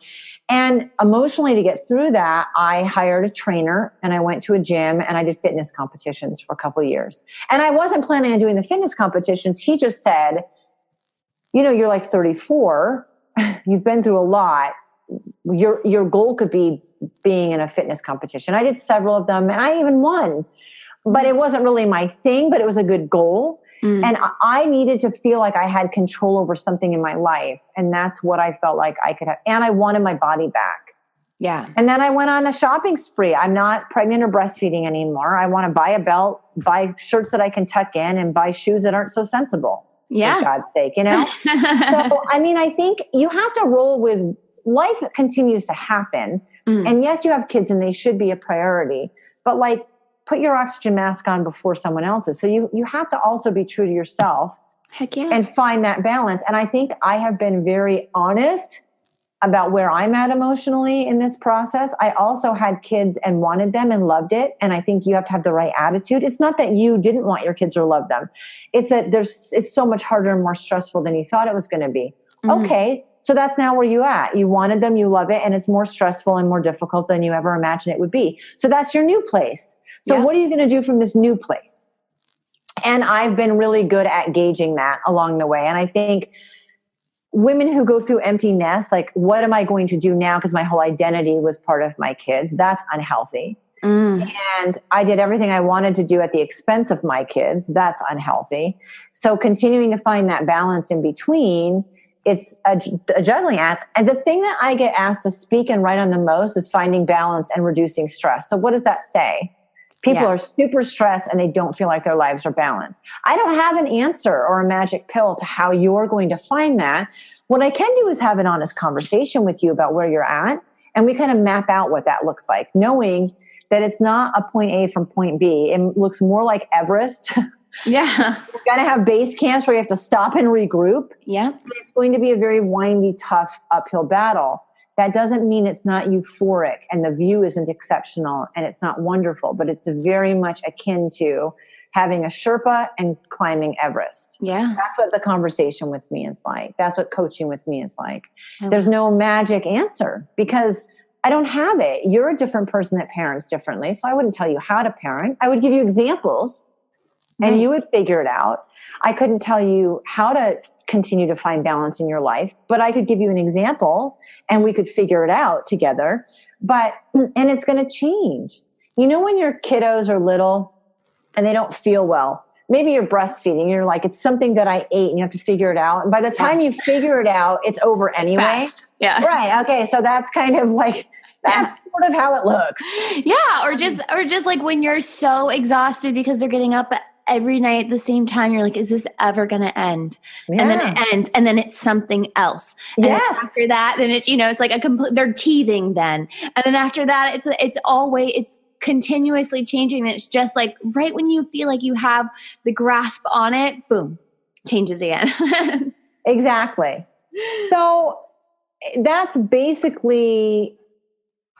and emotionally to get through that, I hired a trainer and I went to a gym and I did fitness competitions for a couple of years. And I wasn't planning on doing the fitness competitions. He just said, you're like 34. You've been through a lot. Your goal could be being in a fitness competition. I did several of them and I even won. But it wasn't really my thing, but it was a good goal. And I needed to feel like I had control over something in my life. And that's what I felt like I could have. And I wanted my body back. Yeah. And then I went on a shopping spree. I'm not pregnant or breastfeeding anymore. I want to buy a belt, buy shirts that I can tuck in, and buy shoes that aren't so sensible. Yeah. For God's sake, So, I think you have to roll with life continues to happen. And yes, you have kids and they should be a priority, but put your oxygen mask on before someone else's. So you have to also be true to yourself. Heck yeah. And find that balance. And I think I have been very honest about where I'm at emotionally in this process. I also had kids and wanted them and loved it. And I think you have to have the right attitude. It's not that you didn't want your kids or love them. It's that it's so much harder and more stressful than you thought it was going to be. Okay. So that's now where you at. You wanted them, you love it, and it's more stressful and more difficult than you ever imagined it would be. So that's your new place. So what are you going to do from this new place? And I've been really good at gauging that along the way. And I think women who go through empty nests, what am I going to do now? Because my whole identity was part of my kids. That's unhealthy. And And I did everything I wanted to do at the expense of my kids. That's unhealthy. So continuing to find that balance in between, it's a juggling act. And the thing that I get asked to speak and write on the most is finding balance and reducing stress. So what does that say? People are super stressed and they don't feel like their lives are balanced. I don't have an answer or a magic pill to how you're going to find that. What I can do is have an honest conversation with you about where you're at. And we kind of map out what that looks like, knowing that it's not a point A from point B. It looks more like Everest. Yeah. You're going to have base camps where you have to stop and regroup. Yeah. It's going to be a very windy, tough uphill battle. That doesn't mean it's not euphoric and the view isn't exceptional and it's not wonderful, but it's very much akin to having a Sherpa and climbing Everest. Yeah. That's what the conversation with me is like. That's what coaching with me is like. There's no magic answer because I don't have it. You're a different person that parents differently. So I wouldn't tell you how to parent. I would give you examples and you would figure it out. I couldn't tell you how to continue to find balance in your life, but I could give you an example and we could figure it out together. And it's going to change. You know, when your kiddos are little and they don't feel well, maybe you're breastfeeding, you're like, it's something that I ate and you have to figure it out. And by the time you figure it out, it's over anyway. Fast. Yeah. Right. Okay. So that's kind of like, that's sort of how it looks. Yeah. Or just like when you're so exhausted because they're getting up every night at the same time, you're like, is this ever going to end? Yeah. And then it ends and then it's something else. And then after that, then it's, it's like they're teething then. And then after that, it's continuously changing. And it's just like right when you feel like you have the grasp on it, boom, changes again. Exactly. So that's basically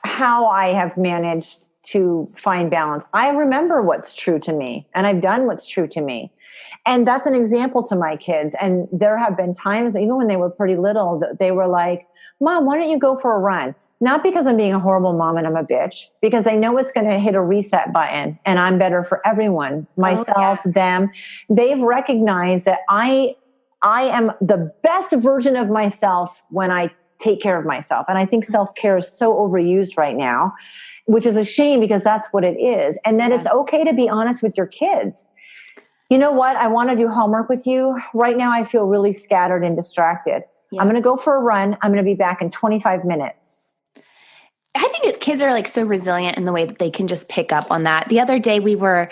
how I have managed to find balance. I remember what's true to me and I've done what's true to me. And that's an example to my kids. And there have been times, even when they were pretty little, that they were like, Mom, why don't you go for a run? Not because I'm being a horrible mom and I'm a bitch, because I know it's going to hit a reset button and I'm better for everyone, myself, them. They've recognized that I am the best version of myself when I take care of myself. And I think self-care is so overused right now, which is a shame because that's what it is. And then it's okay to be honest with your kids. You know what? I want to do homework with you. Right now, I feel really scattered and distracted. Yeah. I'm going to go for a run. I'm going to be back in 25 minutes. I think kids are like so resilient in the way that they can just pick up on that. The other day we were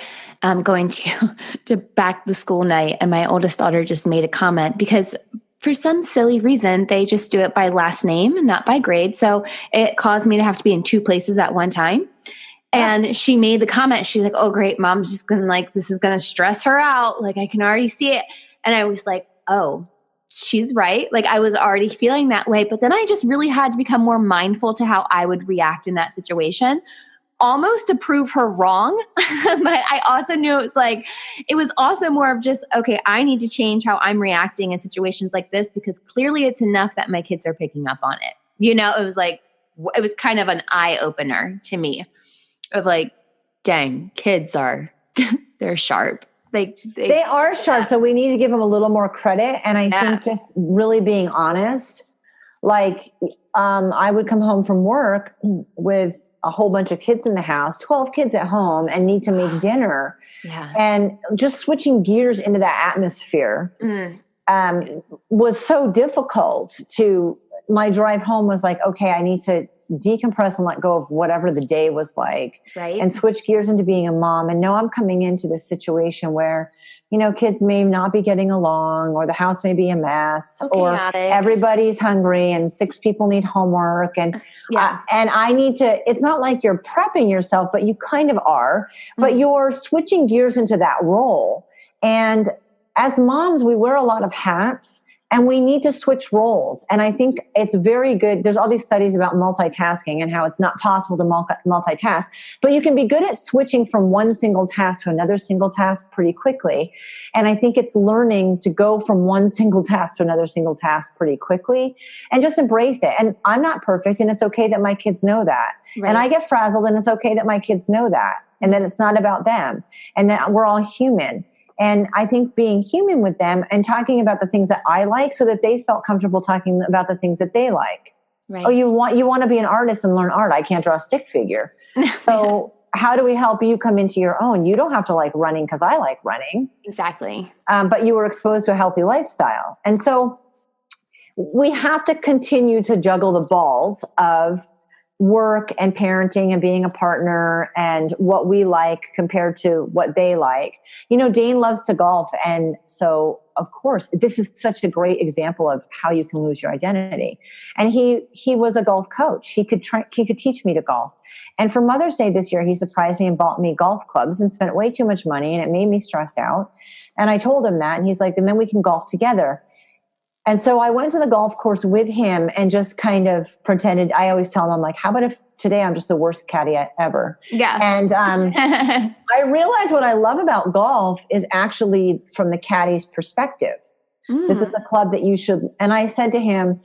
going to back the school night and my oldest daughter just made a comment because for some silly reason, they just do it by last name, not by grade. So it caused me to have to be in two places at one time. And she made the comment. She's like, oh, great. Mom's just going to this is going to stress her out. Like, I can already see it. And I was like, oh, she's right. Like, I was already feeling that way. But then I just really had to become more mindful to how I would react in that situation, almost to prove her wrong. But I also knew it was also more of just, okay, I need to change how I'm reacting in situations like this because clearly it's enough that my kids are picking up on it. It was kind of an eye opener to me of like, dang, kids they're sharp. They are sharp. So we need to give them a little more credit. And I think just really being honest, I would come home from work with a whole bunch of kids in the house, 12 kids at home, and need to make dinner. Yeah. And just switching gears into that atmosphere was so difficult. My drive home was like, okay, I need to decompress and let go of whatever the day was like, right? And switch gears into being a mom. And know I'm coming into this situation where, kids may not be getting along, or the house may be a mess, or everybody's hungry and 6 people need homework. And I need to, it's not like you're prepping yourself, but you kind of are, but you're switching gears into that role. And as moms, we wear a lot of hats. And we need to switch roles. And I think it's very good. There's all these studies about multitasking and how it's not possible to multitask, but you can be good at switching from one single task to another single task pretty quickly. And I think it's learning to go from one single task to another single task pretty quickly and just embrace it. And I'm not perfect, and it's okay that my kids know that. Right. And I get frazzled, and it's okay that my kids know that. And that it's not about them, and that we're all human. And I think being human with them and talking about the things that I like so that they felt comfortable talking about the things that they like. Right. Oh, you want to be an artist and learn art. I can't draw a stick figure. So how do we help you come into your own? You don't have to like running because I like running. Exactly. But you were exposed to a healthy lifestyle. And so we have to continue to juggle the balls of work and parenting and being a partner and what we like compared to what they like. You know, Dane loves to golf. And so, of course, this is such a great example of how you can lose your identity. And he was a golf coach. He could teach me to golf. And for Mother's Day this year, he surprised me and bought me golf clubs and spent way too much money. And it made me stressed out. And I told him that. And he's like, and then we can golf together. And so I went to the golf course with him and just kind of pretended. I always tell him, I'm like, how about if today I'm just the worst caddy ever? Yeah. And I realized what I love about golf is actually from the caddy's perspective. This is the club that you should. And I said to him,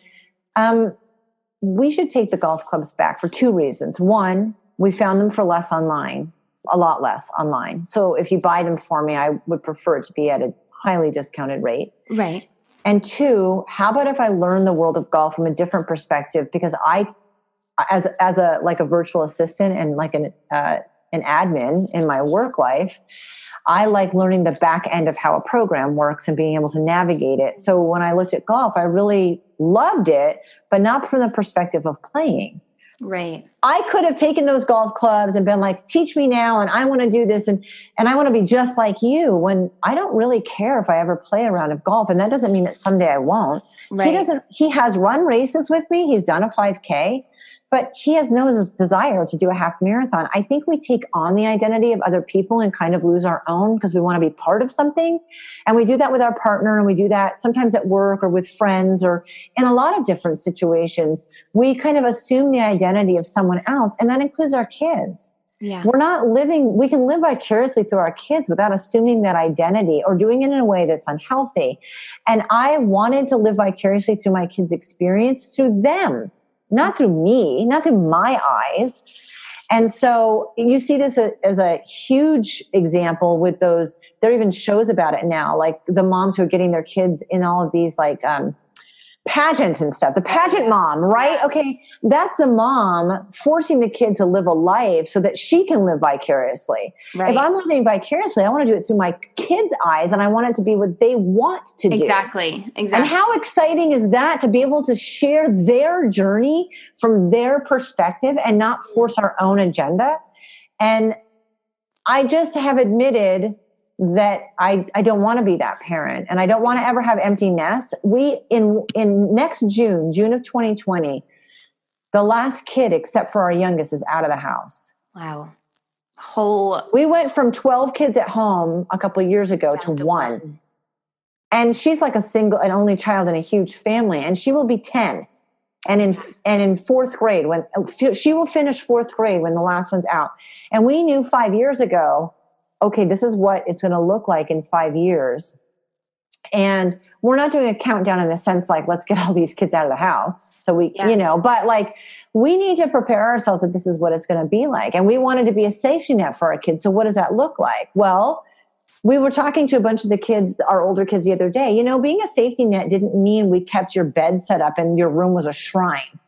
we should take the golf clubs back for two reasons. One, we found them for less online, a lot less online. So if you buy them for me, I would prefer it to be at a highly discounted rate. Right. And two, how about if I learn the world of golf from a different perspective? Because I, as a like a virtual assistant and like an admin in my work life, I like learning the back end of how a program works and being able to navigate it. So when I looked at golf, I really loved it, but not from the perspective of playing. Right. I could have taken those golf clubs and been like, teach me now. And I want to do this. And I want to be just like you, when I don't really care if I ever play a round of golf. And that doesn't mean that someday I won't. Right. He has run races with me. He's done a 5K, but he has no desire to do a half marathon. I think we take on the identity of other people and kind of lose our own because we want to be part of something. And we do that with our partner, and we do that sometimes at work or with friends or in a lot of different situations. We kind of assume the identity of someone else, and that includes our kids. Yeah. We can live vicariously through our kids without assuming that identity or doing it in a way that's unhealthy. And I wanted to live vicariously through my kids' experience through them. Not through me, not through my eyes. And so you see this as a huge example with those, there are even shows about it now, like the moms who are getting their kids in all of these like pageants and stuff. The pageant mom, right? Okay, that's the mom forcing the kid to live a life so that she can live vicariously. Right. If I'm living vicariously, I want to do it through my kids' eyes, and I want it to be what they want to do. Exactly. And how exciting is that to be able to share their journey from their perspective and not force our own agenda? And I just have admitted that I don't want to be that parent, and I don't want to ever have empty nest. We in next June of 2020, the last kid except for our youngest is out of the house. Wow. We went from 12 kids at home a couple of years ago to one. And she's like a single and only child in a huge family, and she will be 10. And in fourth grade, when she will finish fourth grade when the last one's out. And we knew 5 years ago, okay, this is what it's going to look like in 5 years. And we're not doing a countdown in the sense like, let's get all these kids out of the house. So but like, we need to prepare ourselves that this is what it's going to be like. And we wanted to be a safety net for our kids. So what does that look like? Well, we were talking to a bunch of the kids, our older kids, the other day. You know, being a safety net didn't mean we kept your bed set up and your room was a shrine.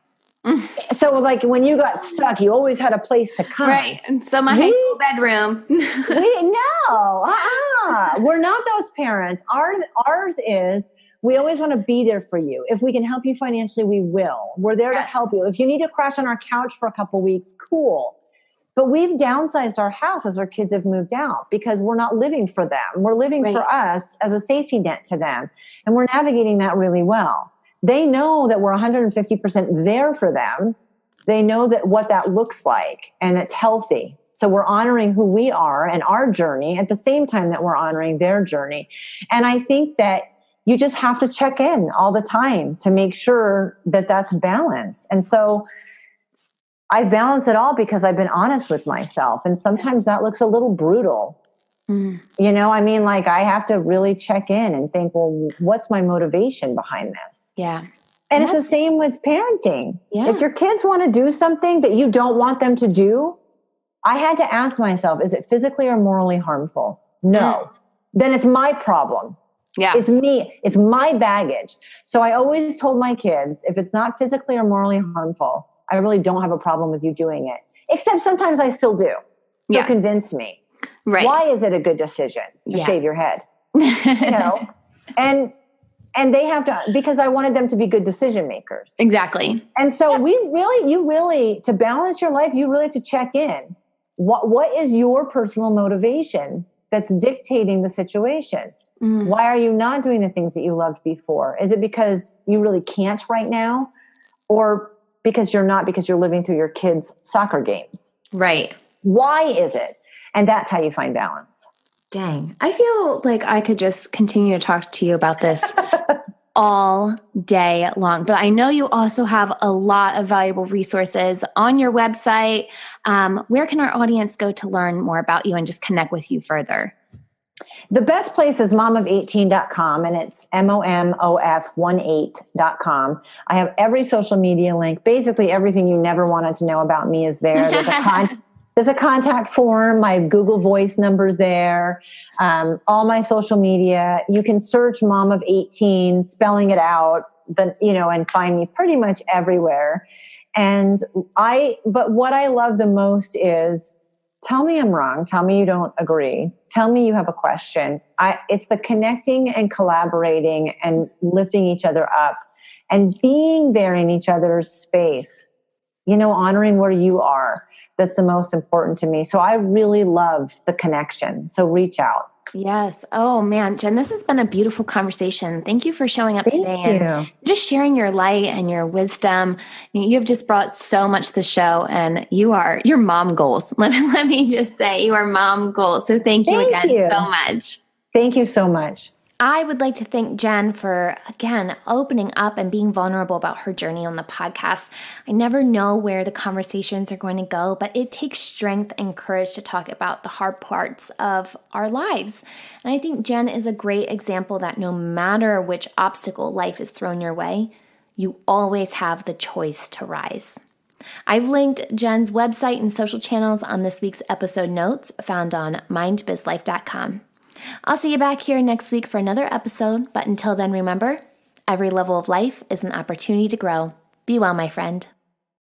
So like when you got stuck, you always had a place to come. Right. And so my high school bedroom. We're not those parents. Ours is, we always want to be there for you. If we can help you financially, we will. We're there to help you. If you need to crash on our couch for a couple of weeks, cool. But we've downsized our house as our kids have moved out because we're not living for them. We're living for us as a safety net to them. And we're navigating that really well. They know that we're 150% there for them. They know that what that looks like, and it's healthy. So we're honoring who we are and our journey at the same time that we're honoring their journey. And I think that you just have to check in all the time to make sure that that's balanced. And so I balance it all because I've been honest with myself. And sometimes that looks a little brutal. You know, I mean, like I have to really check in and think, well, what's my motivation behind this? Yeah. And it's the same with parenting. Yeah. If your kids want to do something that you don't want them to do, I had to ask myself, is it physically or morally harmful? No. Then it's my problem. Yeah. It's me. It's my baggage. So I always told my kids, if it's not physically or morally harmful, I really don't have a problem with you doing it. Except sometimes I still do. So convince me. Right. Why is it a good decision to shave your head? And they have to, because I wanted them to be good decision makers. Exactly. And so you really, to balance your life, you really have to check in. What is your personal motivation that's dictating the situation? Why are you not doing the things that you loved before? Is it because you really can't right now? Or because you're living through your kids' soccer games? Right. Why is it? And that's how you find balance. Dang. I feel like I could just continue to talk to you about this all day long. But I know you also have a lot of valuable resources on your website. Where can our audience go to learn more about you and just connect with you further? The best place is momof18.com, and it's momof18.com. I have every social media link. Basically, everything you never wanted to know about me is there. There's a contact form. My Google Voice number's there. All my social media. You can search Mom of 18, spelling it out, and find me pretty much everywhere. But what I love the most is, tell me I'm wrong. Tell me you don't agree. Tell me you have a question. It's the connecting and collaborating and lifting each other up and being there in each other's space, honoring where you are. That's the most important to me. So I really love the connection. So reach out. Yes. Oh man, Jenn, this has been a beautiful conversation. Thank you for showing up today and just sharing your light and your wisdom. You have just brought so much to the show, and you're mom goals. Let me just say, you are mom goals. So thank you again so much. Thank you so much. I would like to thank Jenn for, again, opening up and being vulnerable about her journey on the podcast. I never know where the conversations are going to go, but it takes strength and courage to talk about the hard parts of our lives. And I think Jenn is a great example that no matter which obstacle life is thrown your way, you always have the choice to rise. I've linked Jenn's website and social channels on this week's episode notes found on mindbizlife.com. I'll see you back here next week for another episode, but until then, remember, every level of life is an opportunity to grow. Be well, my friend.